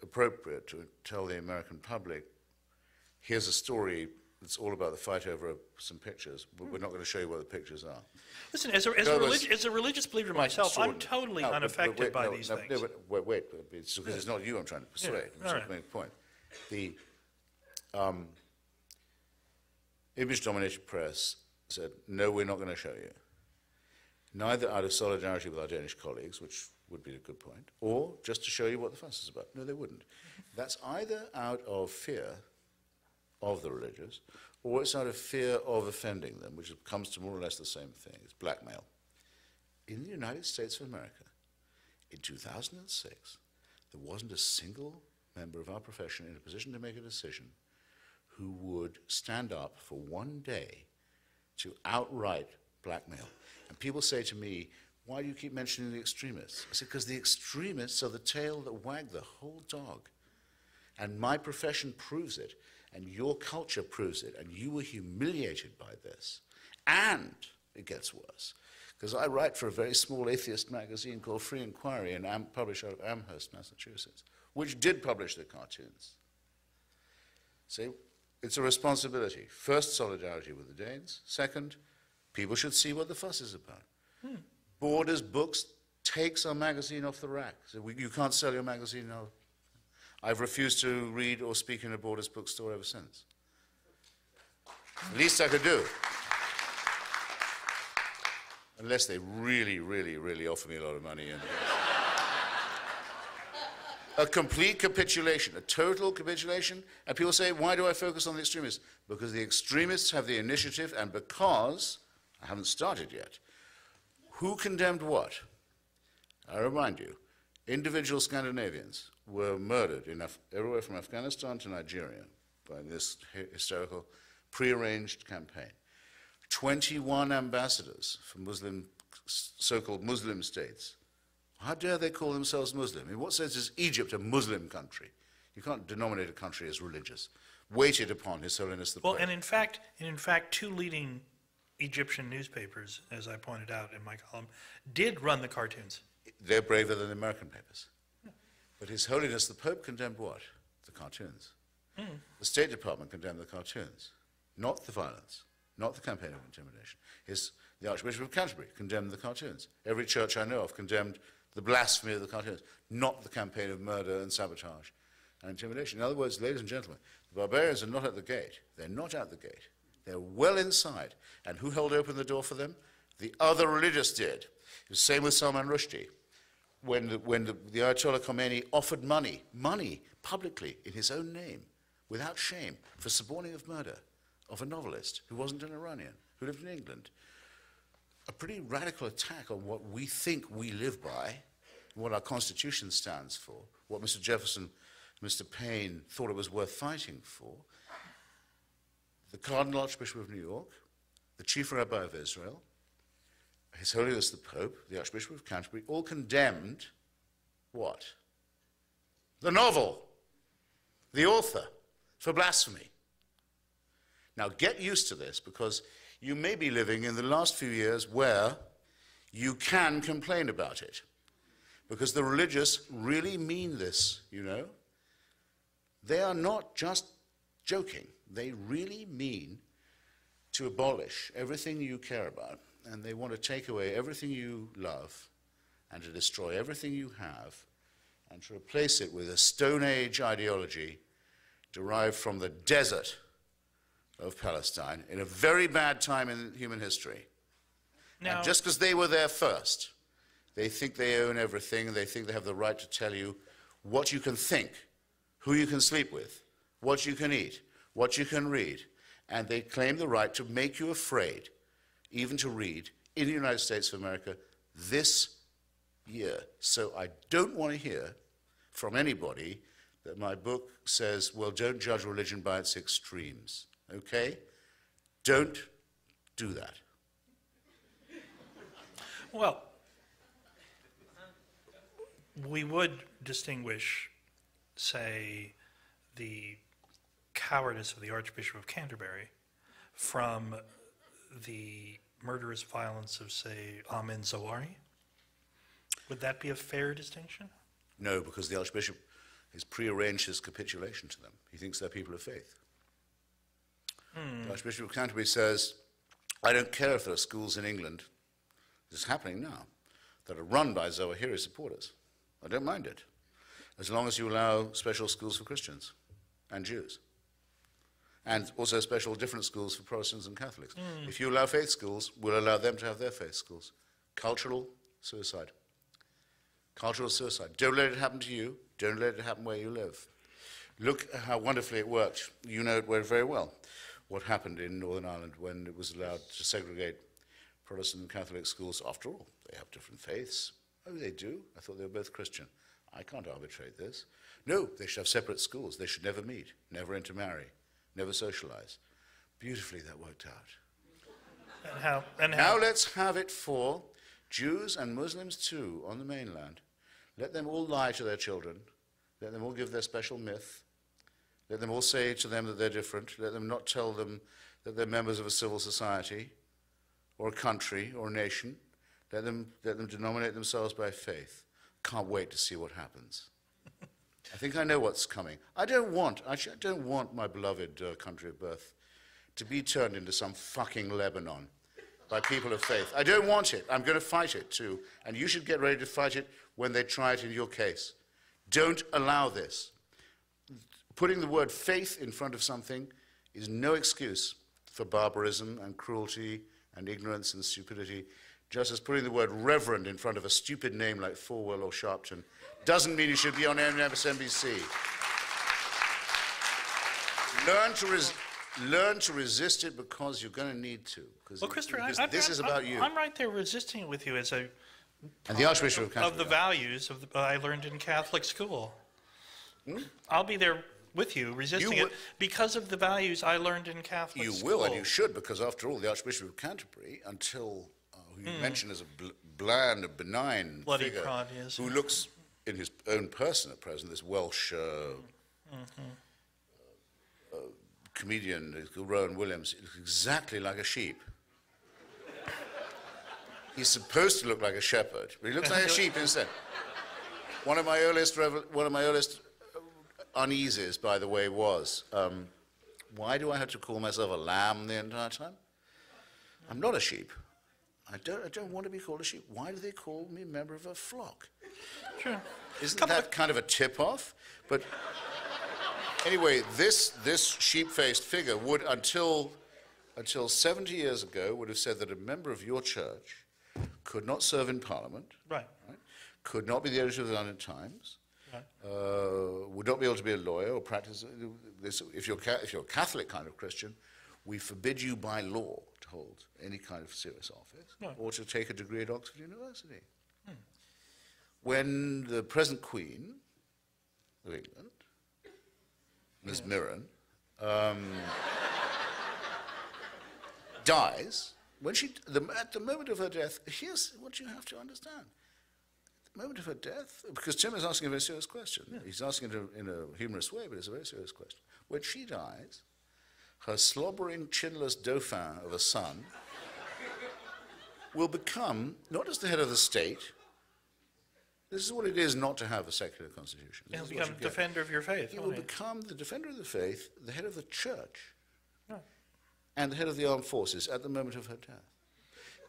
S2: appropriate to tell the American public, here's a story that's all about the fight over some pictures, but we're not going to show you what the pictures are.
S1: Listen, as a religious believer myself, I'm totally unaffected by these things.
S2: No, but wait, it's because it's not you I'm trying to persuade. I'm trying to make a point. The image-dominated press said, no, we're not going to show you. Neither out of solidarity with our Danish colleagues, which would be a good point, or just to show you what the fuss is about. No, they wouldn't. That's either out of fear of the religious, or it's out of fear of offending them, which comes to more or less the same thing. It's blackmail. In the United States of America, in 2006, there wasn't a single member of our profession in a position to make a decision who would stand up for one day to outright blackmail. And people say to me, why do you keep mentioning the extremists? I said, because the extremists are the tail that wag the whole dog. And my profession proves it, and your culture proves it, and you were humiliated by this. And it gets worse, because I write for a very small atheist magazine called Free Inquiry, and published out of Amherst, Massachusetts, which did publish the cartoons. See, it's a responsibility. First, solidarity with the Danes. Second, people should see what the fuss is about. Borders Books takes our magazine off the rack. So you can't sell your magazine now. I've refused to read or speak in a Borders bookstore ever since. Least I could do. Unless they really, really, really offer me a lot of money. And a complete capitulation, a total capitulation. And people say, why do I focus on the extremists? Because the extremists have the initiative, and because, I haven't started yet, Who condemned what? I remind you, individual Scandinavians were murdered everywhere from Afghanistan to Nigeria by this hysterical, prearranged campaign. 21 ambassadors from so-called Muslim states. How dare they call themselves Muslim? In what sense is Egypt a Muslim country? You can't denominate a country as religious. Waited upon His Holiness the Pope.
S1: Well, and in fact, two leading Egyptian newspapers, as I pointed out in my column, did run the cartoons.
S2: They're braver than the American papers. But His Holiness the Pope condemned what? The cartoons. The State Department condemned the cartoons, not the violence, not the campaign of intimidation. The Archbishop of Canterbury condemned the cartoons. Every church I know of condemned the blasphemy of the cartoons, not the campaign of murder and sabotage and intimidation. In other words, ladies and gentlemen, the barbarians are not at the gate. They're not at the gate. They're well inside. And who held open the door for them? The other religious did. It was the same with Salman Rushdie. When the Ayatollah Khomeini offered money publicly in his own name, without shame, for suborning of murder of a novelist who wasn't an Iranian, who lived in England. A pretty radical attack on what we think we live by, what our Constitution stands for, what Mr. Jefferson, Mr. Paine thought it was worth fighting for. The Cardinal Archbishop of New York, the Chief Rabbi of Israel, His Holiness the Pope, the Archbishop of Canterbury, all condemned what? The novel, the author, for blasphemy. Now get used to this, because you may be living in the last few years where you can complain about it, because the religious really mean this, you know. They are not just joking. They really mean to abolish everything you care about, and they want to take away everything you love and to destroy everything you have and to replace it with a Stone Age ideology derived from the desert of Palestine in a very bad time in human history. Now, and just because they were there first, they think they own everything, and they think they have the right to tell you what you can think, who you can sleep with, what you can eat, what you can read, and they claim the right to make you afraid even to read in the United States of America this year. So I don't want to hear from anybody that my book says, well, don't judge religion by its extremes. Okay? Don't do that.
S1: Well, we would distinguish, say, the cowardice of the Archbishop of Canterbury from the murderous violence of, say, Ahmed Zawahiri. Would that be a fair distinction?
S2: No, because the Archbishop has prearranged his capitulation to them. He thinks they're people of faith. The Archbishop of Canterbury says, I don't care if there are schools in England, this is happening now, that are run by Zawahiri supporters. I don't mind it, as long as you allow special schools for Christians and Jews, and also special different schools for Protestants and Catholics. If you allow faith schools, we'll allow them to have their faith schools. Cultural suicide. Cultural suicide. Don't let it happen to you. Don't let it happen where you live. Look how wonderfully it worked. You know it very well. What happened in Northern Ireland when it was allowed to segregate Protestant and Catholic schools. After all, they have different faiths. Oh, they do? I thought they were both Christian. I can't arbitrate this. No, they should have separate schools. They should never meet, never intermarry, never socialize. Beautifully that worked out. Now let's have it for Jews and Muslims too on the mainland. Let them all lie to their children. Let them all give their special myth. Let them all say to them that they're different. Let them not tell them that they're members of a civil society or a country or a nation. Let them denominate themselves by faith. Can't wait to see what happens. I think I know what's coming. I don't want my beloved country of birth to be turned into some fucking Lebanon by people of faith. I don't want it. I'm going to fight it too. And you should get ready to fight it when they try it in your case. Don't allow this. Putting the word faith in front of something is no excuse for barbarism and cruelty and ignorance and stupidity, just as putting the word reverend in front of a stupid name like Falwell or Sharpton doesn't mean you should be on MSNBC. learn to resist it because you're going to need to.
S1: Well, Christopher,
S2: This is about you.
S1: I'm right there resisting it with you as a
S2: And the Archbishop of Canterbury.
S1: of the values of I learned in Catholic school. I'll be there with you, resisting it because of the values I learned in Catholic school.
S2: You will, and you should, because after all, the Archbishop of Canterbury, until who you mentioned as a bland, a benign
S1: Bloody
S2: figure,
S1: prod, yes.
S2: who looks in his own person at present, this Welsh comedian, Rowan Williams, he looks exactly like a sheep. He's supposed to look like a shepherd, but he looks like a sheep instead. One of my earliest uneases, by the way, was, why do I have to call myself a lamb the entire time? I'm not a sheep. I don't want to be called a sheep. Why do they call me a member of a flock?
S1: Sure.
S2: Isn't that kind of a tip-off? But anyway, this sheep-faced figure would, until 70 years ago, would have said that a member of your church could not serve in Parliament,
S1: Right.
S2: could not be the editor of the London Times, would not be able to be a lawyer or practice this. If you're a Catholic kind of Christian, we forbid you by law to hold any kind of serious office or to take a degree at Oxford University. When the present Queen of England, Ms. Mirren, dies, at the moment of her death, here's what you have to understand. The moment of her death, because Tim is asking a very serious question. Yeah. He's asking it in a humorous way, but it's a very serious question. When she dies, her slobbering, chinless dauphin of a son will become not just the head of the state. This is what it is not to have a secular constitution.
S1: He'll become a defender of your faith.
S2: He will become the defender of the faith, the head of the church, and the head of the armed forces at the moment of her death.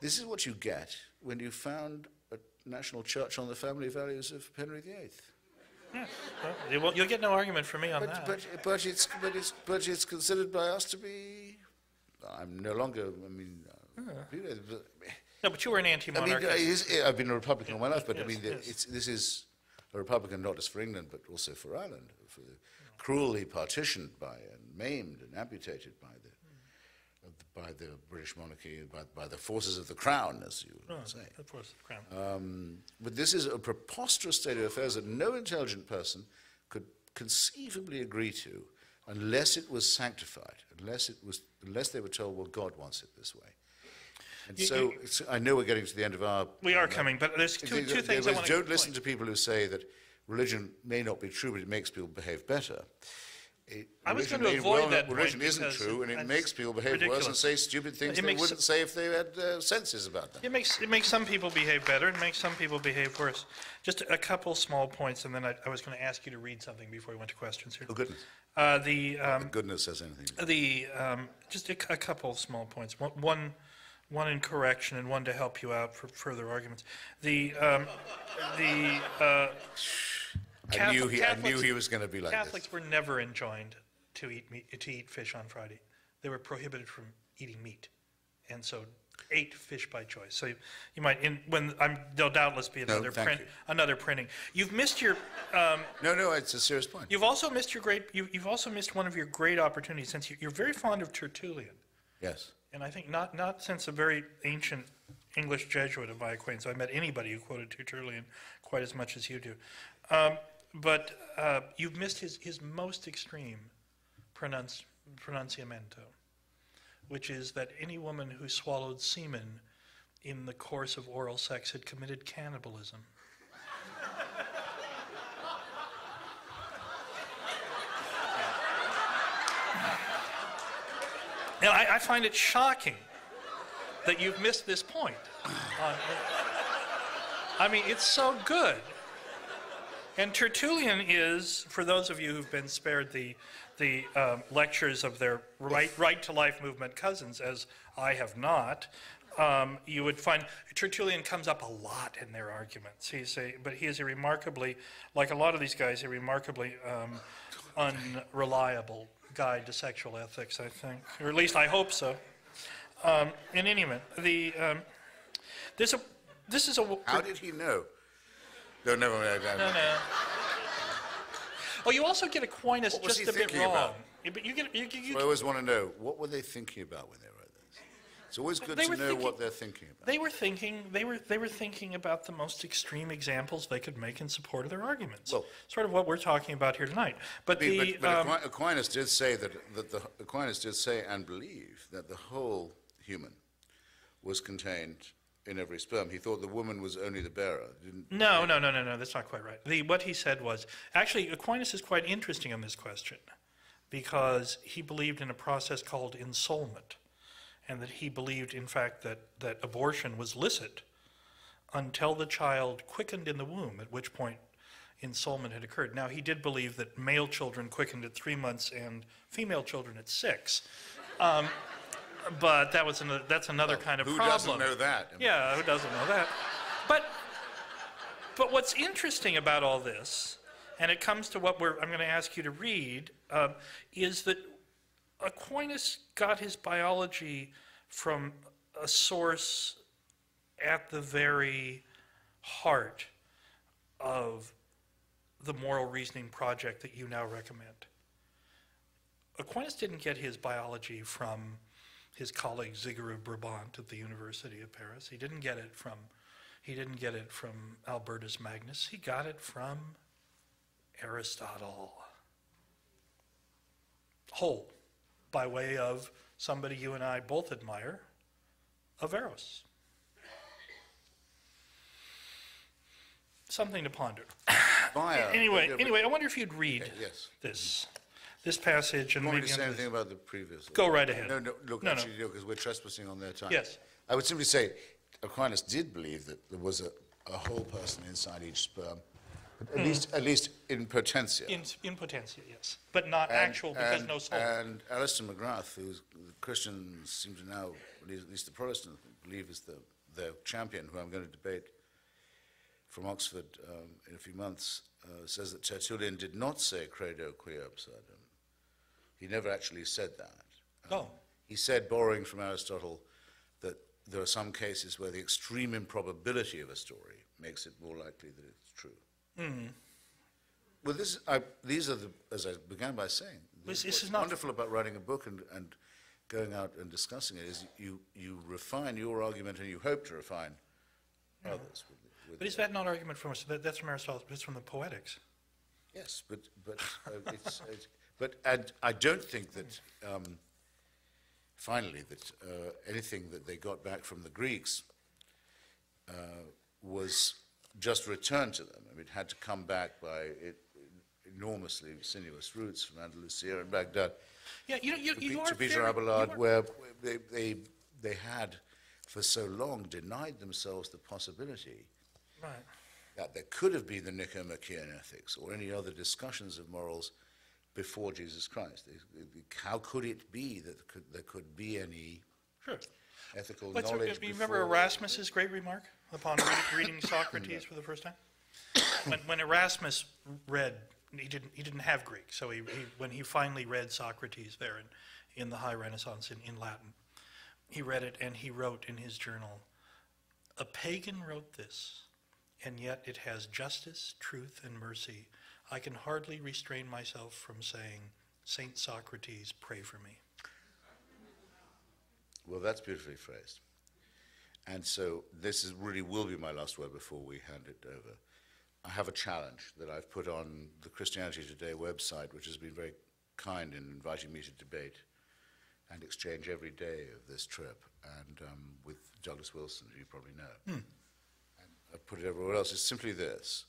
S2: This is what you get when you found a national church on the family values of Henry VIII.
S1: Yes. Well, you'll get no argument from me on that.
S2: But it's considered by us to be. I'm no longer. I mean.
S1: No, but you were an anti-monarchist.
S2: I've been a Republican all my life, but this is a Republican not just for England, but also for Ireland, for the cruelly partitioned by and maimed and amputated by the British monarchy, by the forces of the Crown, as you would say.
S1: The forces of the Crown.
S2: But this is a preposterous state of affairs that no intelligent person could conceivably agree to unless it was sanctified, unless they were told, well, God wants it this way. And I know we're getting to the end of our...
S1: We are coming, but there's two things I want to...
S2: Don't listen to people who say that religion may not be true, but it makes people behave better.
S1: I was going to avoid that point.
S2: Religion isn't true, and it makes people behave worse and say stupid things they wouldn't say if they had senses about them.
S1: It makes some people behave better and makes some people behave worse. Just a couple small points, and then I was going to ask you to read something before we went to questions here.
S2: Oh, goodness. Goodness says anything.
S1: Just a couple of small points. One in correction and one to help you out for further arguments.
S2: I knew he was going to be like
S1: Catholics
S2: this.
S1: were never enjoined to eat fish on Friday. They were prohibited from eating meat, and so ate fish by choice. So you might there'll doubtless be another printing. You've missed your.
S2: No, it's a serious point.
S1: You've also missed You've also missed one of your great opportunities, since you're very fond of Tertullian.
S2: Yes.
S1: And I think not since a very ancient English Jesuit of my acquaintance I met anybody who quoted Tertullian quite as much as you do. But you've missed his most extreme pronunciamento, which is that any woman who swallowed semen in the course of oral sex had committed cannibalism. And I find it shocking that you've missed this point. I mean, it's so good. And Tertullian is, for those of you who've been spared the lectures of their right to life movement cousins, as I have not, you would find Tertullian comes up a lot in their arguments. But he is a remarkably, like a lot of these guys, a remarkably unreliable guide to sexual ethics, I think, or at least I hope so. In any event, this is a.
S2: How did he know? No, never mind.
S1: No. Oh, you also get Aquinas
S2: What was
S1: just
S2: he
S1: a bit
S2: thinking
S1: wrong.
S2: about?
S1: Yeah, but you get
S2: So I always want to know, what were they thinking about when they wrote this? It's always good to know what they're thinking about.
S1: They were thinking about the most extreme examples they could make in support of their arguments.
S2: Well,
S1: sort of what we're talking about here tonight. But
S2: Aquinas did say Aquinas did say and believe that the whole human was contained in every sperm. He thought the woman was only the bearer.
S1: No, that's not quite right. What he said was, actually, Aquinas is quite interesting on this question because he believed in a process called ensoulment, and that he believed, in fact, that abortion was licit until the child quickened in the womb, at which point ensoulment had occurred. Now, he did believe that male children quickened at 3 months and female children at 6. But that's another kind of problem.
S2: Who doesn't know that?
S1: Yeah, who doesn't know that? But what's interesting about all this, and it comes to what I'm going to ask you to read, is that Aquinas got his biology from a source at the very heart of the moral reasoning project that you now recommend. Aquinas didn't get his biology from his colleague Zigerud Brabant at the University of Paris. He didn't get it from Albertus Magnus. He got it from Aristotle. Whole, by way of somebody you and I both admire, Averroes. Something to ponder. Anyway, I wonder if you'd read this passage. And
S2: you want
S1: maybe
S2: me to say anything about the previous?
S1: Go right ahead.
S2: No, actually, because we're trespassing on their time.
S1: Yes.
S2: I would simply say Aquinas did believe that there was a whole person inside each sperm, at least in potentia.
S1: In potentia, yes. But not actual, because no soul.
S2: And Alistair McGrath, who the Christians seem to now, at least the Protestants, believe is their champion, who I'm going to debate from Oxford in a few months, says that Tertullian did not say credo quia absurdum. He never actually said that. He said, borrowing from Aristotle, that there are some cases where the extreme improbability of a story makes it more likely that it's true. Mm. Well, these are as I began by saying, what's wonderful about writing a book and going out and discussing it is you refine your argument and you hope to refine others.
S1: But is that not argument from us? That's from Aristotle. It's from the Poetics.
S2: Yes, but I don't think that finally that anything that they got back from the Greeks was just returned to them. I mean, it had to come back by enormously sinuous routes from Andalusia and Baghdad to Peter ALOUD, where they had for so long denied themselves the possibility that there could have been the Nicomachean ethics or any other discussions of morals before Jesus Christ. How could it be that there could be any ethical knowledge?
S1: Do you remember Erasmus's great remark upon reading Socrates for the first time? When Erasmus read, he didn't have Greek, so when he finally read Socrates there in the High Renaissance in Latin, he read it and he wrote in his journal, "A pagan wrote this, and yet it has justice, truth, and mercy. I can hardly restrain myself from saying, Saint Socrates, pray for me."
S2: Well, that's beautifully phrased. And so this really will be my last word before we hand it over. I have a challenge that I've put on the Christianity Today website, which has been very kind in inviting me to debate and exchange every day of this trip, and with Douglas Wilson, who you probably know. And I've put it everywhere else. It's simply this.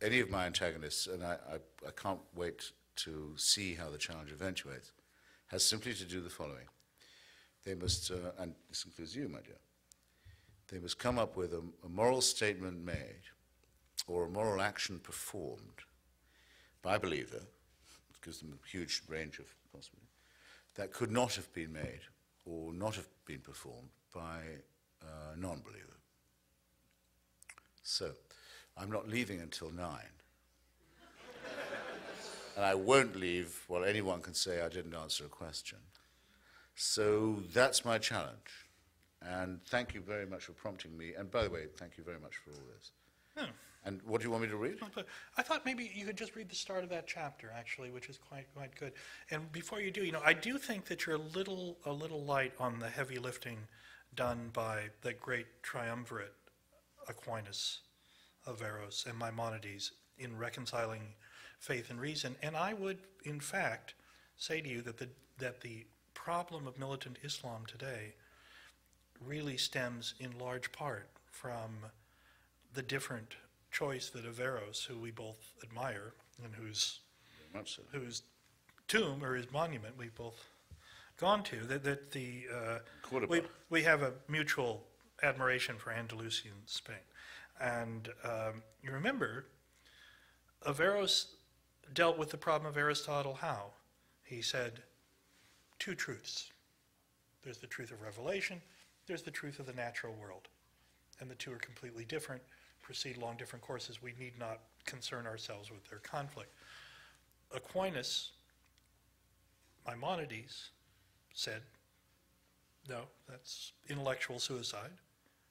S2: Any of my antagonists, and I can't wait to see how the challenge eventuates, has simply to do the following. They must, and this includes you, my dear, they must come up with a moral statement made or a moral action performed by a believer, it gives them a huge range of possibilities, that could not have been made or not have been performed by a non-believer. So, I'm not leaving until 9. And I won't leave while anyone can say I didn't answer a question. So that's my challenge. And thank you very much for prompting me. And by the way, thank you very much for all this.
S1: Hmm.
S2: And what do you want me to read?
S1: I thought maybe you could just read the start of that chapter, actually, which is quite good. And before you do, I do think that you're a little light on the heavy lifting done by the great triumvirate, Aquinas, Averroes, and Maimonides, in reconciling faith and reason. And I would, in fact, say to you that the problem of militant Islam today really stems in large part from the different choice that Averroes, who we both admire, and whose tomb or his monument we've both gone to, we have a mutual admiration for Andalusian Spain. And you remember, Averroes dealt with the problem of Aristotle how? He said, two truths. There's the truth of revelation, there's the truth of the natural world. And the two are completely different, proceed along different courses. We need not concern ourselves with their conflict. Aquinas, Maimonides, said, no, that's intellectual suicide.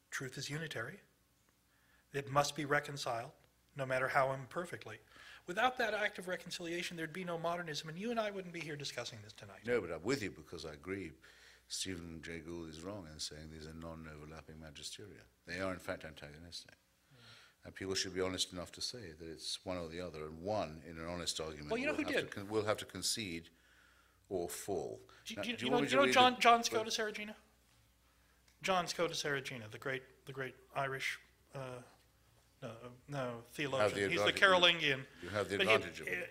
S1: Truth is unitary. It must be reconciled, no matter how imperfectly. Without that act of reconciliation, there'd be no modernism, and you and I wouldn't be here discussing this tonight.
S2: No, but I'm with you because I agree. Stephen Jay Gould is wrong in saying these are non-overlapping magisteria. They are, in fact, antagonistic. And people should be honest enough to say that it's one or the other, and one, in an honest argument, will have to concede or fall.
S1: Do you know John Scotus Erigena? John Scotus Erigena, the great Irish theologian. He's the Carolingian.
S2: You have the advantage of it.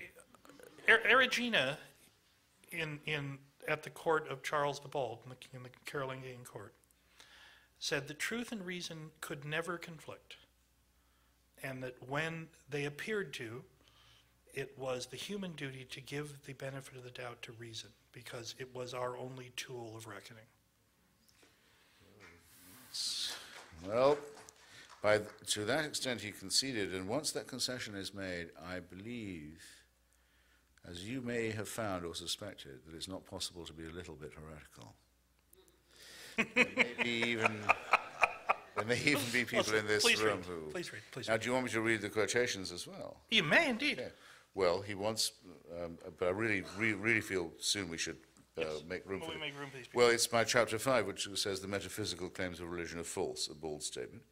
S1: Erigena, at the court of Charles the Bald, in the Carolingian court, said that truth and reason could never conflict, and that when they appeared to, it was the human duty to give the benefit of the doubt to reason, because it was our only tool of reckoning.
S2: Well, to that extent he conceded, and once that concession is made, I believe, as you may have found or suspected, that it's not possible to be a little bit heretical. There may even be people in this room who...
S1: Please read.
S2: Now, do you want me to read the quotations as well?
S1: You may indeed.
S2: Okay. Well, he wants, but I really feel soon we should make room for it.
S1: Make room for these people.
S2: Well, it's my chapter 5, which says the metaphysical claims of religion are false, a bold statement.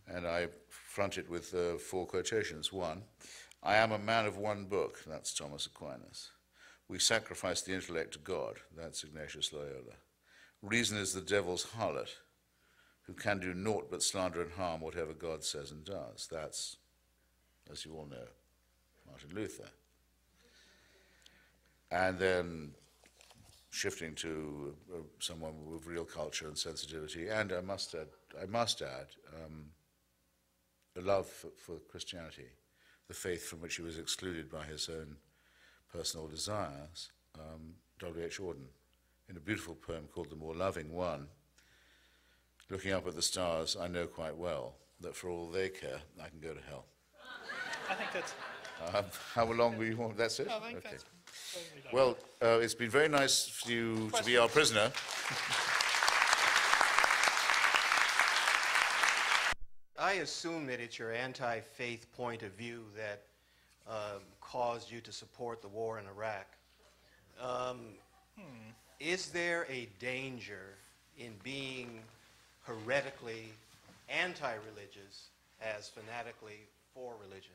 S2: And I front it with 4 quotations. 1, I am a man of one book, that's Thomas Aquinas. We sacrifice the intellect to God, that's Ignatius Loyola. Reason is the devil's harlot, who can do naught but slander and harm whatever God says and does. That's, as you all know, Martin Luther. And then shifting to someone with real culture and sensitivity, and I must add, a love for Christianity, the faith from which he was excluded by his own personal desires, W.H. Auden, in a beautiful poem called The More Loving One. Looking up at the stars, I know quite well that for all they care, I can go to hell.
S1: I think that's...
S2: How long will you want? That's it?
S1: I think
S2: okay.
S1: that's totally done.
S2: Well, it's been very nice for you to be our prisoner.
S3: I assume that it's your anti-faith point of view that caused you to support the war in Iraq. Is there a danger in being heretically anti-religious as fanatically for religion?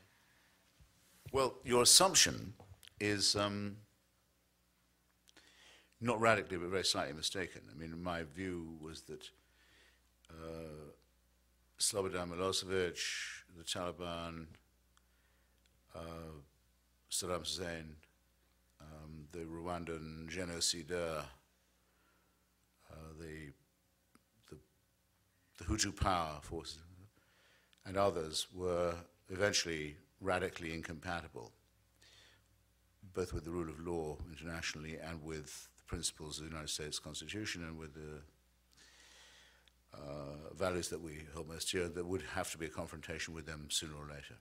S2: Well, your assumption is not radically, but very slightly mistaken. I mean, my view was that Slobodan Milosevic, the Taliban, Saddam Hussein, the Rwandan genocidaire, the Hutu power forces, and others were eventually radically incompatible, both with the rule of law internationally and with the principles of the United States Constitution and with the values that we hold most dear. There would have to be a confrontation with them sooner or later.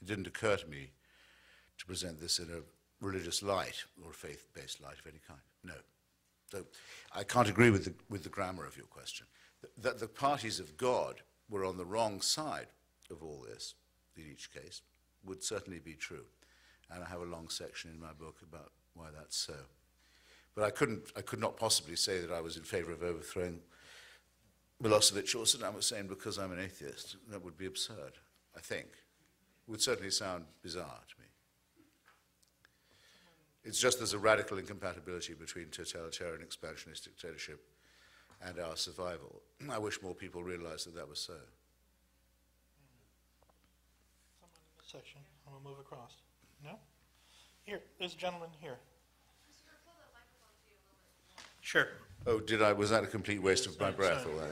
S2: It didn't occur to me to present this in a religious light or a faith-based light of any kind. No. So I can't agree with the grammar of your question. That the parties of God were on the wrong side of all this in each case, would certainly be true. And I have a long section in my book about why that's so. But I could not possibly say that I was in favor of overthrowing Milosevic or Saddam Hussein because I'm an atheist. That would be absurd, I think. It would certainly sound bizarre to me. It's just there's a radical incompatibility between totalitarian expansionist dictatorship and our survival. I wish more people realized that that was so.
S1: Someone in this section. I'm going to move across. No? Here, there's a gentleman here. Sure.
S2: Oh, was that a complete waste of my breath? Or that?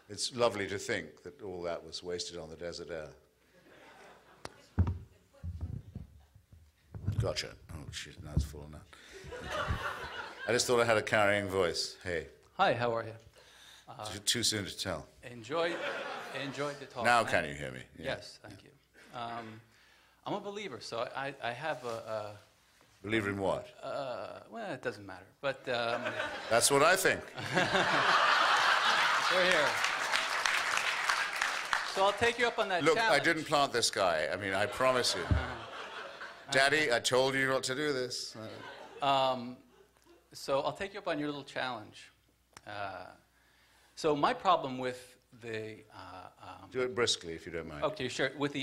S2: It's lovely to think that all that was wasted on the desert air. Gotcha. Oh, shit, now it's full now. Okay. I just thought I had a carrying voice. Hey.
S4: Hi, how are you?
S2: Too soon to tell.
S4: Enjoyed the talk.
S2: Now can you hear me? Yeah.
S4: Yes, thank you. I'm a believer, so I have a
S2: Believer in what?
S4: well, it doesn't matter, but...
S2: That's what I think.
S4: We're here. So I'll take you up on that
S2: Look,
S4: challenge.
S2: I didn't plant this guy. I mean, I promise you. Daddy, I told you not to do this.
S4: So I'll take you up on your little challenge. So my problem with the...
S2: Do it briskly, if you don't mind.
S4: Okay, sure. With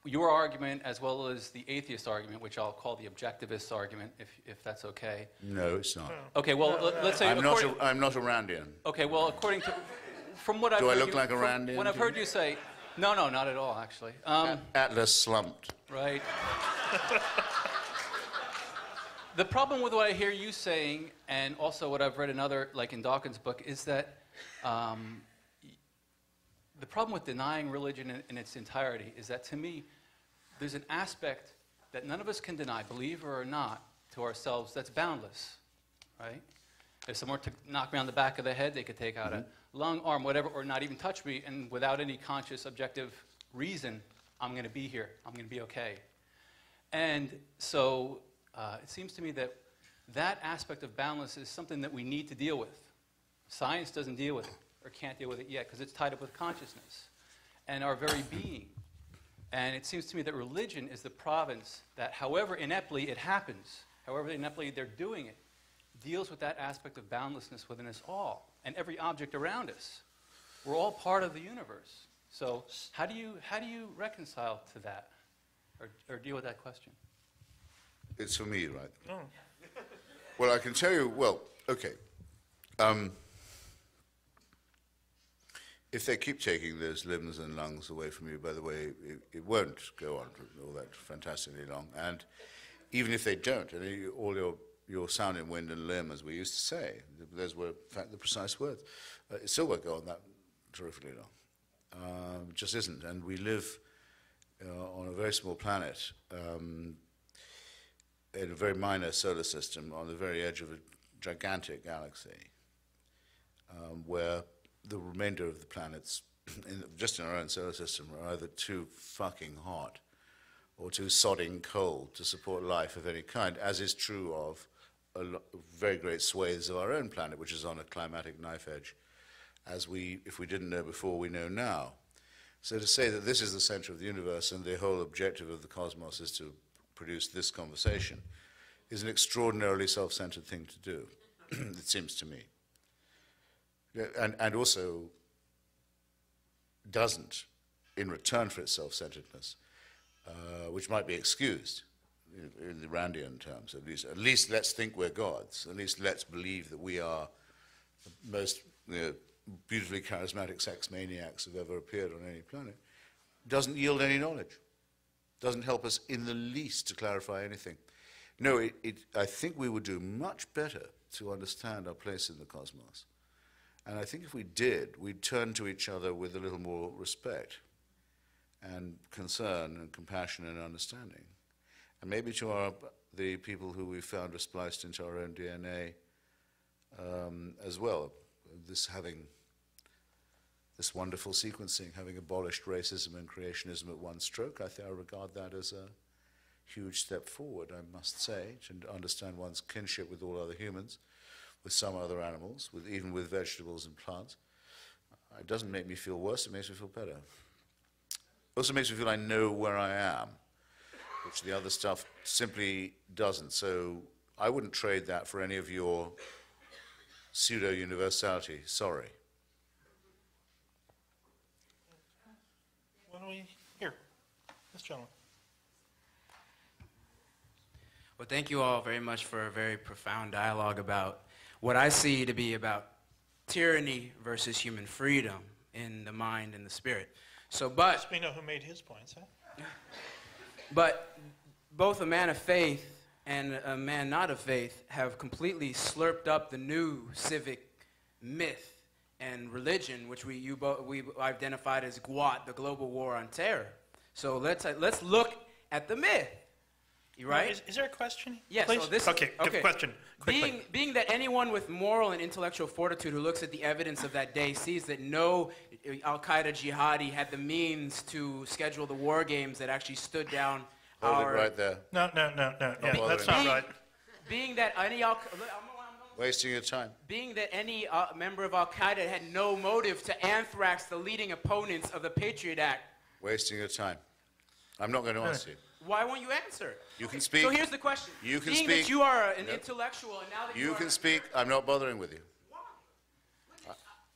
S4: your argument as well as the atheist argument, which I'll call the objectivist argument, if that's okay.
S2: No, it's not.
S4: Okay, well, let's say...
S2: I'm not a Randian.
S4: Okay, well, according to... From what I've
S2: Do I
S4: heard
S2: look like a Randian?
S4: When I've heard you say... No, not at all, actually.
S2: Atlas slumped.
S4: Right. The problem with what I hear you saying, and also what I've read in other, like in Dawkins' book, is that the problem with denying religion in its entirety is that, to me, there's an aspect that none of us can deny, believer or not, to ourselves that's boundless, right? If someone were to knock me on the back of the head, they could take out a lung, arm, whatever, or not even touch me, and without any conscious, objective reason, I'm going to be here. I'm going to be okay. And so it seems to me that that aspect of boundless is something that we need to deal with. Science doesn't deal with it, or can't deal with it yet, because it's tied up with consciousness and our very being. And it seems to me that religion is the province that, however ineptly it happens, however ineptly they're doing it, deals with that aspect of boundlessness within us all and every object around us. We're all part of the universe. So how do you reconcile to that, or deal with that question?
S2: It's for me, right?
S1: Oh.
S2: Well, I can tell you, well, okay. If they keep taking those limbs and lungs away from you, by the way, it won't go on for all that fantastically long. And even if they don't, and all your sound in wind and limb, as we used to say, those were, in fact, the precise words, it still won't go on that terrifically long. It just isn't. And we live on a very small planet, in a very minor solar system, on the very edge of a gigantic galaxy, where the remainder of the planets, just in our own solar system, are either too fucking hot or too sodding cold to support life of any kind, as is true of very great swathes of our own planet, which is on a climatic knife edge, as if we didn't know before, we know now. So to say that this is the center of the universe and the whole objective of the cosmos is to produce this conversation is an extraordinarily self-centered thing to do, it seems to me. And also doesn't, in return for its self-centeredness, which might be excused in the Randian terms, at least let's think we're gods, at least let's believe that we are the most beautifully charismatic sex maniacs who've ever appeared on any planet, doesn't yield any knowledge, doesn't help us in the least to clarify anything. No, I think we would do much better to understand our place in the cosmos. And I think if we did, we'd turn to each other with a little more respect and concern and compassion and understanding. And maybe to the people who we found are spliced into our own DNA as well, having this wonderful sequencing, having abolished racism and creationism at one stroke, I regard that as a huge step forward, I must say, to understand one's kinship with all other humans, with some other animals, even with vegetables and plants. It doesn't make me feel worse, it makes me feel better. It also makes me feel I know where I am, which the other stuff simply doesn't. So I wouldn't trade that for any of your pseudo-universality. Sorry.
S1: Why don't we, here, this gentleman.
S5: Well, thank you all very much for a very profound dialogue about what I see to be about tyranny versus human freedom in the mind and the spirit. So, but
S1: We know who made his points, huh?
S5: But both a man of faith and a man not of faith have completely slurped up the new civic myth and religion, which we identified as GWAT, the global war on terror. So let's look at the myth. You right?
S1: Is there a question?
S5: Yes.
S1: Please?
S5: So this
S1: okay, good question. Quickly.
S5: Being that anyone with moral and intellectual fortitude who looks at the evidence of that day sees that no Al-Qaeda jihadi had the means to schedule the war games that actually stood down
S2: Hold it right there.
S1: No. Yeah, that's not right.
S5: Being that any
S2: Wasting your time.
S5: Being that any member of Al-Qaeda had no motive to anthrax the leading opponents of the Patriot Act.
S2: Wasting your time. I'm not going to answer you.
S5: Why won't you answer?
S2: You can speak.
S5: So here's the question.
S2: You can
S5: Being
S2: speak.
S5: that you are an intellectual and now that
S2: You
S5: you
S2: can
S5: are...
S2: speak. I'm not bothering with you.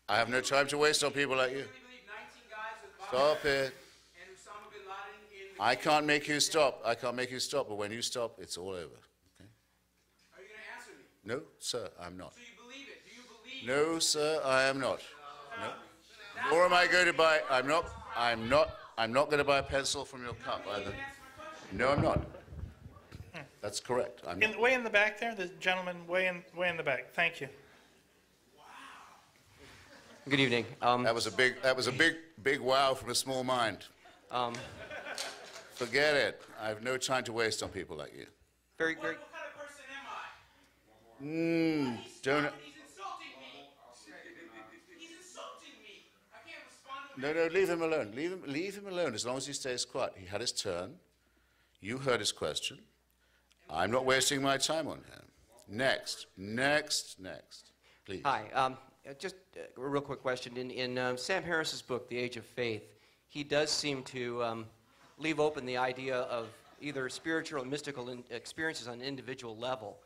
S2: I have no time to waste on people like you. Stop it. I can't make you stop. I can't make you stop, but when you stop, it's all over. Okay?
S5: Are you going to answer me?
S2: No, sir, I'm not.
S5: So you believe it? Do you believe
S2: No, sir, I am not. No. Nor am I going to buy, I'm not going to buy a pencil from your cup either. No, I'm not. That's correct. I'm not.
S1: Way in the back there, the gentleman way in the back. Thank you.
S6: Good evening.
S2: That was a big wow from a small mind. Forget it. I have no time to waste on people like you.
S6: Very.
S5: What kind of person am I?
S2: Don't.
S5: He's insulting me. He's insulting me. I can't respond to him.
S2: No, leave him alone. Leave him alone as long as he stays quiet. He had his turn. You heard his question. I'm not wasting my time on him. Next. Please.
S6: Hi. Just a real quick question. In Sam Harris's book, The Age of Faith, he does seem to leave open the idea of either spiritual and mystical experiences on an individual level.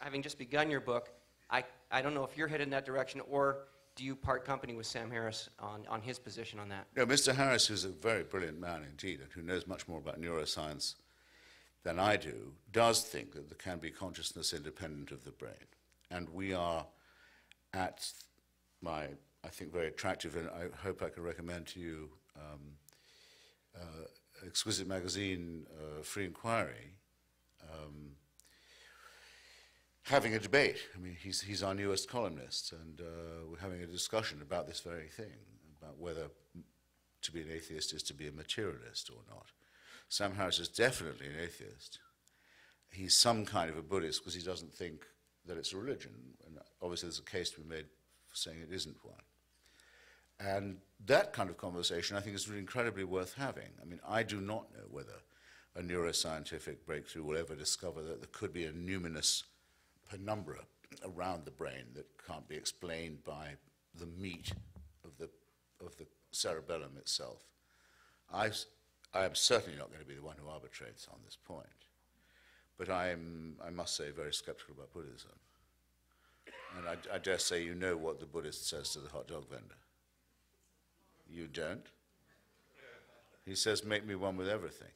S6: Having just begun your book, I don't know if you're headed in that direction, or do you part company with Sam Harris on his position on that?
S2: No, Mr. Harris, who's a very brilliant man indeed, and who knows much more about neuroscience than I do, does think that there can be consciousness independent of the brain. And we are at my, I think, very attractive, and I hope I can recommend to you, exquisite magazine, Free Inquiry, having a debate. I mean, he's our newest columnist, and we're having a discussion about this very thing, about whether to be an atheist is to be a materialist or not. Sam Harris is definitely an atheist. He's some kind of a Buddhist because he doesn't think that it's a religion, and obviously there's a case to be made for saying it isn't one. And that kind of conversation, I think, is really incredibly worth having. I mean, I do not know whether a neuroscientific breakthrough will ever discover that there could be a numinous penumbra around the brain that can't be explained by the meat of the cerebellum itself. I am certainly not going to be the one who arbitrates on this point, but I must say, very skeptical about Buddhism. And I dare say you know what the Buddhist says to the hot dog vendor. You don't? He says, make me one with everything.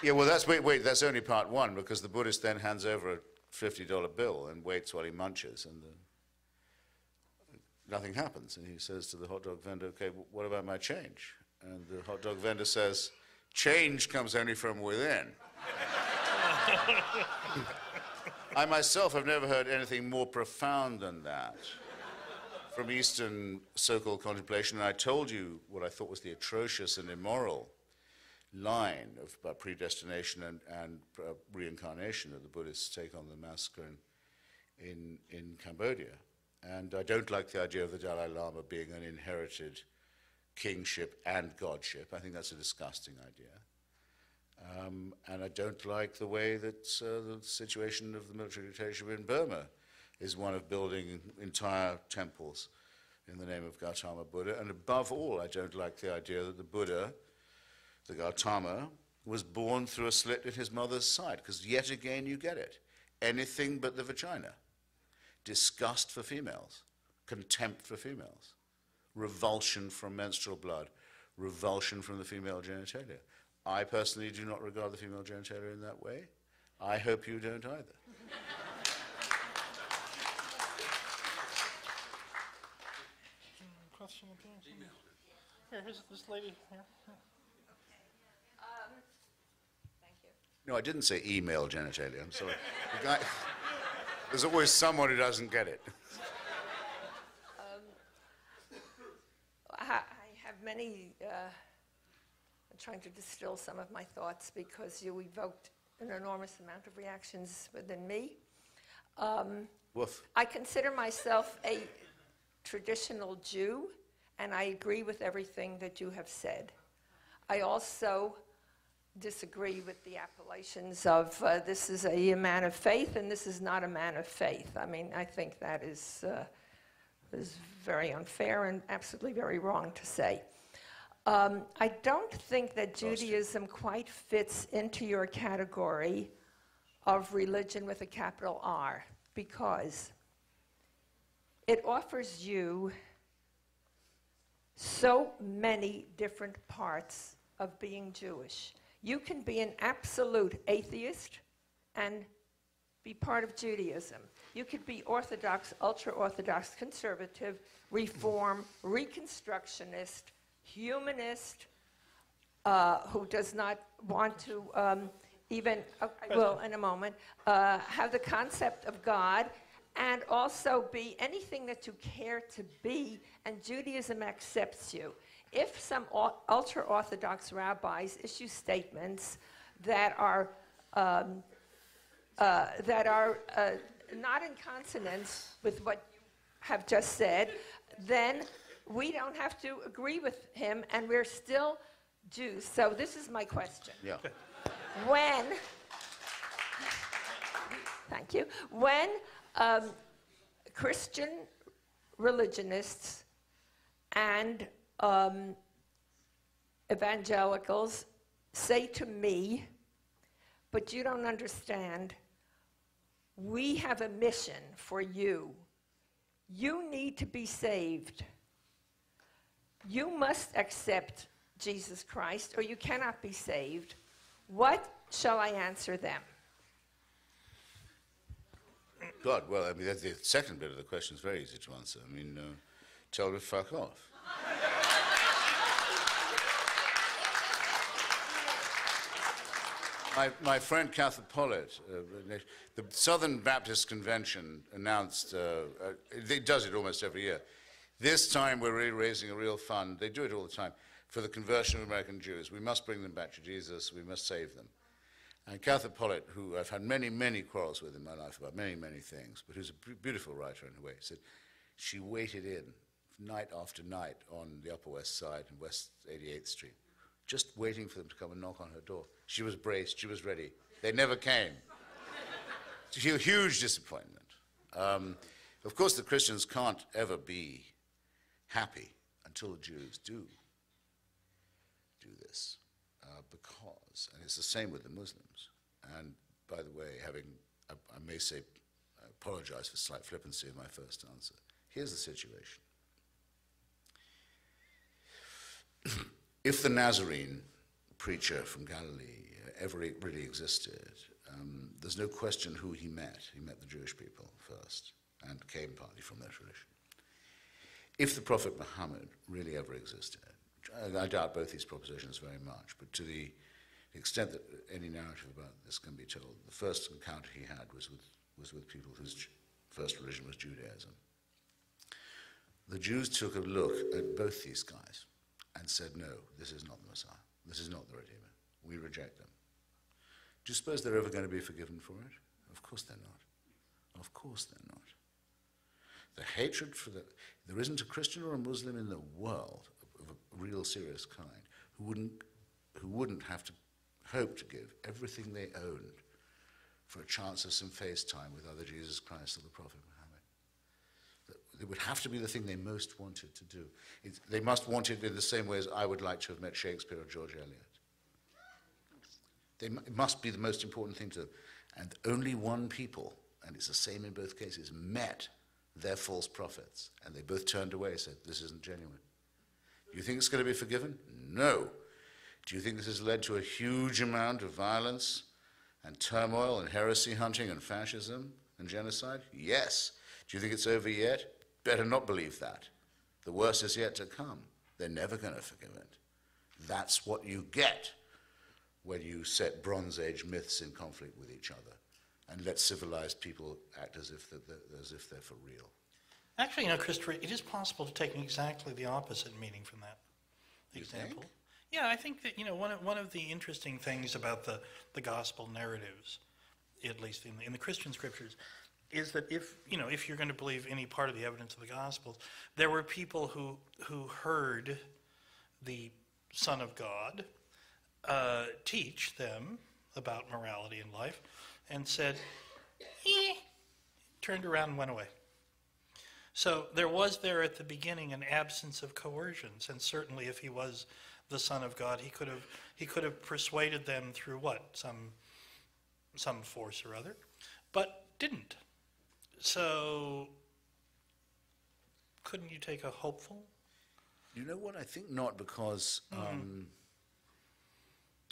S2: Yeah, well, wait, that's only part one, because the Buddhist then hands over a $50 bill and waits while he munches, and nothing happens. And he says to the hot dog vendor, okay, what about my change? And the hot dog vendor says, change comes only from within. I myself have never heard anything more profound than that from Eastern so-called contemplation. And I told you what I thought was the atrocious and immoral line about predestination and reincarnation that the Buddhists take on the massacre in Cambodia. And I don't like the idea of the Dalai Lama being an inherited kingship and godship. I think that's a disgusting idea. And I don't like the way that the situation of the military dictatorship in Burma is one of building entire temples in the name of Gautama Buddha. And above all, I don't like the idea that the Buddha, the Gautama, was born through a slit in his mother's side, because yet again you get it. Anything but the vagina. Disgust for females, contempt for females, revulsion from menstrual blood, revulsion from the female genitalia. I personally do not regard the female genitalia in that way. I hope you don't either.
S1: Question again? Here, here's this lady here.
S7: Thank you.
S2: No, I didn't say email genitalia, I'm sorry. There's always someone who doesn't get it.
S7: I have many, I'm trying to distill some of my thoughts because you evoked an enormous amount of reactions within me.
S2: Woof.
S7: I consider myself a traditional Jew, and I agree with everything that you have said. I also disagree with the appellations of this is a man of faith and this is not a man of faith. I mean, I think that is very unfair and absolutely very wrong to say. I don't think that Judaism quite fits into your category of religion with a capital R, because it offers you so many different parts of being Jewish. You can be an absolute atheist and be part of Judaism. You could be Orthodox, ultra-Orthodox, conservative, Reform, Reconstructionist, humanist, who does not want to even, I will in a moment, have the concept of God, and also be anything that you care to be, and Judaism accepts you. If some ultra-Orthodox rabbis issue statements that are not in consonance with what you have just said, then we don't have to agree with him, and we're still Jews. So this is my question.
S2: Yeah.
S7: When, thank you, when Christian religionists and evangelicals say to me, but you don't understand, we have a mission for you. You need to be saved. You must accept Jesus Christ or you cannot be saved. What shall I answer them?
S2: God, well, I mean, that's the second bit of the question is very easy to answer. I mean, tell them to fuck off. My friend Cather Pollitt, the Southern Baptist Convention announced, it does it almost every year. This time we're really raising a real fund, they do it all the time, for the conversion of American Jews. We must bring them back to Jesus, we must save them. And Cather Pollitt, who I've had many, many quarrels with in my life about many, many things, but who's a beautiful writer in a way, said she waited in night after night on the Upper West Side and West 88th Street, just waiting for them to come and knock on her door. She was braced, she was ready. They never came. It's a huge disappointment. Of course, the Christians can't ever be happy until the Jews do this. Because, and it's the same with the Muslims, and by the way, I may say, I apologize for slight flippancy in my first answer. Here's the situation. If the Nazarene preacher from Galilee ever really existed, there's no question who he met. He met the Jewish people first, and came partly from their tradition. If the Prophet Muhammad really ever existed, I doubt both these propositions very much, but to the extent that any narrative about this can be told, the first encounter he had was with people whose first religion was Judaism. The Jews took a look at both these guys and said, no, this is not the Messiah. This is not the Redeemer. We reject them. Do you suppose they're ever going to be forgiven for it? Of course they're not. Of course they're not. The hatred for there isn't a Christian or a Muslim in the world of a real serious kind who wouldn't have to hope to give everything they owned for a chance of some face time with either Jesus Christ or the Prophet Muhammad. it would have to be the thing they most wanted to do. They must want it in the same way as I would like to have met Shakespeare or George Eliot. It must be the most important thing to them. And only one people, and it's the same in both cases, met their false prophets. And they both turned away and said, this isn't genuine. Do you think it's going to be forgiven? No. Do you think this has led to a huge amount of violence and turmoil and heresy hunting and fascism and genocide? Yes. Do you think it's over yet? Better not believe that. The worst is yet to come. They're never going to forgive it. That's what you get when you set Bronze Age myths in conflict with each other and let civilized people act as if they're for real.
S1: Actually, Christopher, it is possible to take exactly the opposite meaning from that example.
S2: Think?
S1: Yeah, I think that one of the interesting things about the gospel narratives, at least in the Christian scriptures, is that if you're going to believe any part of the evidence of the Gospels, there were people who heard the Son of God teach them about morality in life, and said, turned around and went away. So there was there at the beginning an absence of coercions, and certainly if he was the Son of God, he could have persuaded them through what? Some force or other, but didn't. So couldn't you take a hopeful?
S2: You know what? I think not, because I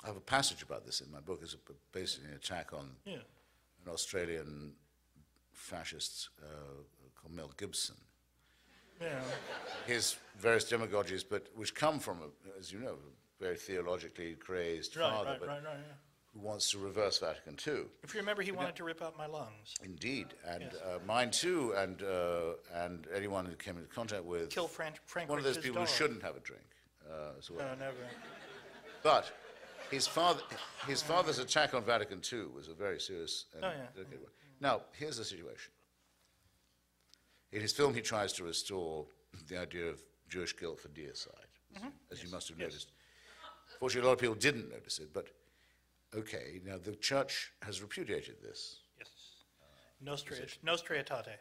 S2: have a passage about this in my book. It's basically an attack on an Australian fascist called Mel Gibson.
S1: Yeah.
S2: His various demagogies, but which come from, as you know, a very theologically crazy father,
S1: right,
S2: who wants to reverse Vatican II.
S1: If you remember, he wanted to rip out my lungs.
S2: Indeed, and
S1: Yes.
S2: Mine too, and anyone who came into contact with
S1: Kill Frank
S2: one of those
S1: Rich's
S2: people
S1: dog.
S2: who shouldn't have a drink. As well.
S1: No, never.
S2: But his father's attack on Vatican II was a very serious and delicate one. Now, here's the situation. In his film, he tries to restore the idea of Jewish guilt for deicide, as you must have noticed. Fortunately, a lot of people didn't notice it, but okay, now the church has repudiated this.
S1: Yes. Nostra Aetate.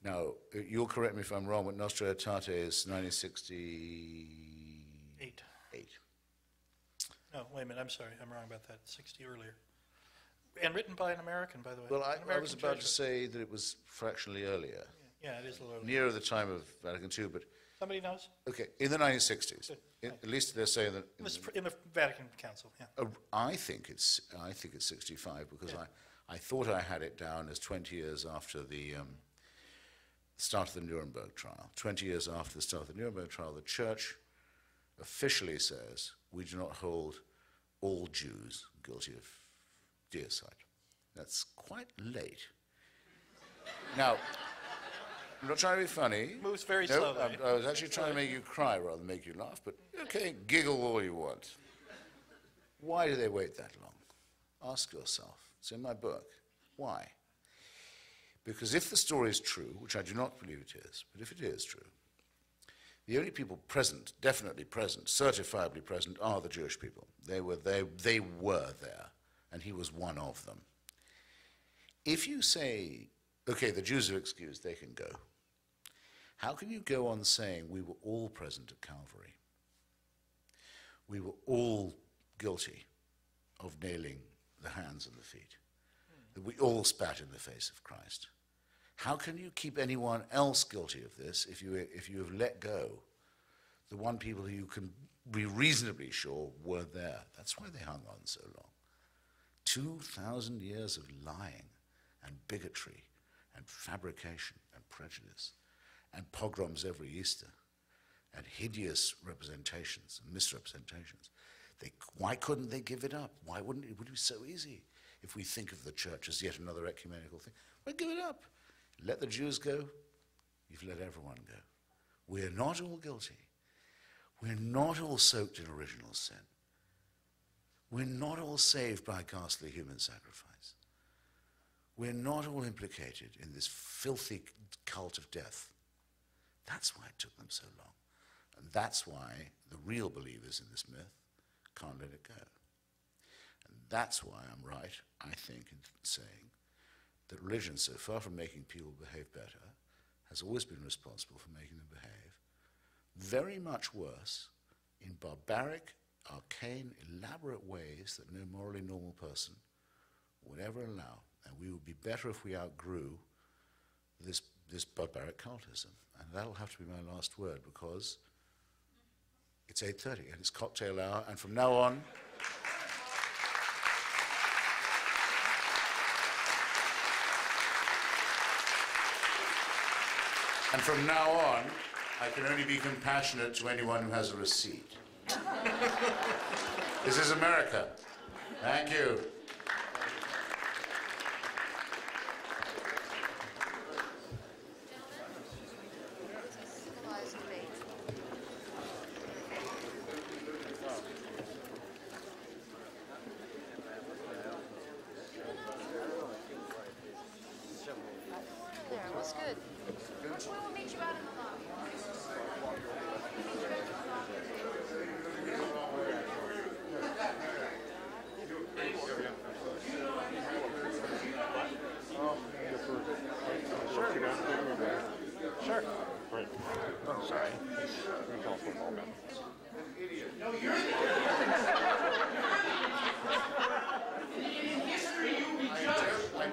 S2: Now, you'll correct me if I'm wrong, but Nostra Aetate is 1968.
S1: No, wait a minute, I'm sorry, I'm wrong about that, 60 earlier. And written by an American, by the way.
S2: Well,
S1: An
S2: I
S1: American
S2: was about to
S1: Jesuit.
S2: say that it was fractionally earlier,
S1: Yeah, it is a little.
S2: nearer the time of Vatican II, but
S1: Somebody knows?
S2: okay, in the 1960s.
S1: Good.
S2: At least they're saying that.
S1: In the Vatican Council, yeah.
S2: I think it's 65, because I thought I had it down as 20 years after the start of the Nuremberg trial. 20 years after the start of the Nuremberg trial, the church officially says we do not hold all Jews guilty of deicide. That's quite late. Now, I'm not trying to be funny.
S1: Moves very
S2: No,
S1: slowly.
S2: I was actually trying to make you cry rather than make you laugh, but okay, giggle all you want. Why do they wait that long? Ask yourself. It's in my book. Why? Because if the story is true, which I do not believe it is, but if it is true, the only people present, definitely present, certifiably present, are the Jewish people. They were there, and he was one of them. If you say, okay, the Jews are excused, they can go, how can you go on saying we were all present at Calvary? We were all guilty of nailing the hands and the feet. That we all spat in the face of Christ. How can you keep anyone else guilty of this if you have let go the one people who you can be reasonably sure were there? That's why they hung on so long. 2,000 years of lying and bigotry and fabrication and prejudice and pogroms every Easter and hideous representations and misrepresentations. Why couldn't they give it up? Why wouldn't it? Would be so easy if we think of the church as yet another ecumenical thing. Well, give it up. Let the Jews go. You've let everyone go. We're not all guilty. We're not all soaked in original sin. We're not all saved by ghastly human sacrifice. We're not all implicated in this filthy cult of death. That's why it took them so long. And that's why the real believers in this myth can't let it go. And that's why I'm right, I think, in saying that religion, so far from making people behave better, has always been responsible for making them behave. Very much worse in barbaric, arcane, elaborate ways that no morally normal person would ever allow. And we would be better if we outgrew this barbaric cultism. And that'll have to be my last word, because it's 8:30 and it's cocktail hour, and from now on, I can only be compassionate to anyone who has a receipt. This is America. Thank you.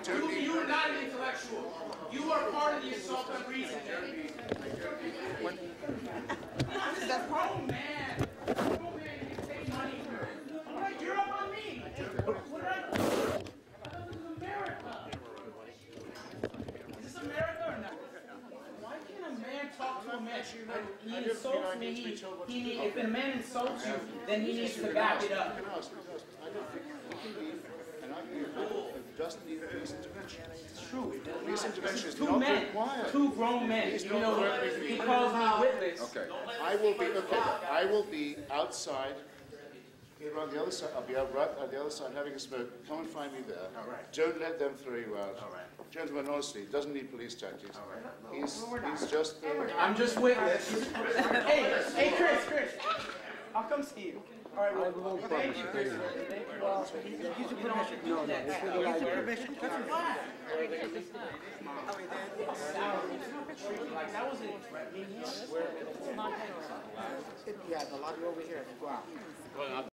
S5: You're not an intellectual. You are part of the assault on reason. This is a grown man. Grown man, you can take money. All right, you're up on me. What did I do? I thought this was America. Is this America or not? Why can't a man talk to a man? He insults me. If a man insults you, then he needs to back it up.
S8: I don't think we can leave an argument that doesn't need police intervention.
S5: It's true.
S8: Police intervention is
S5: Two
S8: not
S5: men,
S8: required.
S5: two grown men. You know, he calls me witless.
S8: Okay. I will be outside. Around the other side. I'll be out right on the other side having a smoke. Come and find me there.
S5: All right.
S8: Don't let them throw you out.
S5: All right.
S8: Gentlemen, honestly, doesn't need police tactics.
S5: All right.
S8: He's just.
S5: I'm just witless. Hey, Chris. I'll come see you. All right, well, thank you, Chris. Thank you all. Use your permission. No, use your permission. Why? That wasn't a threat.
S9: Yeah, the lobby over here. Go out.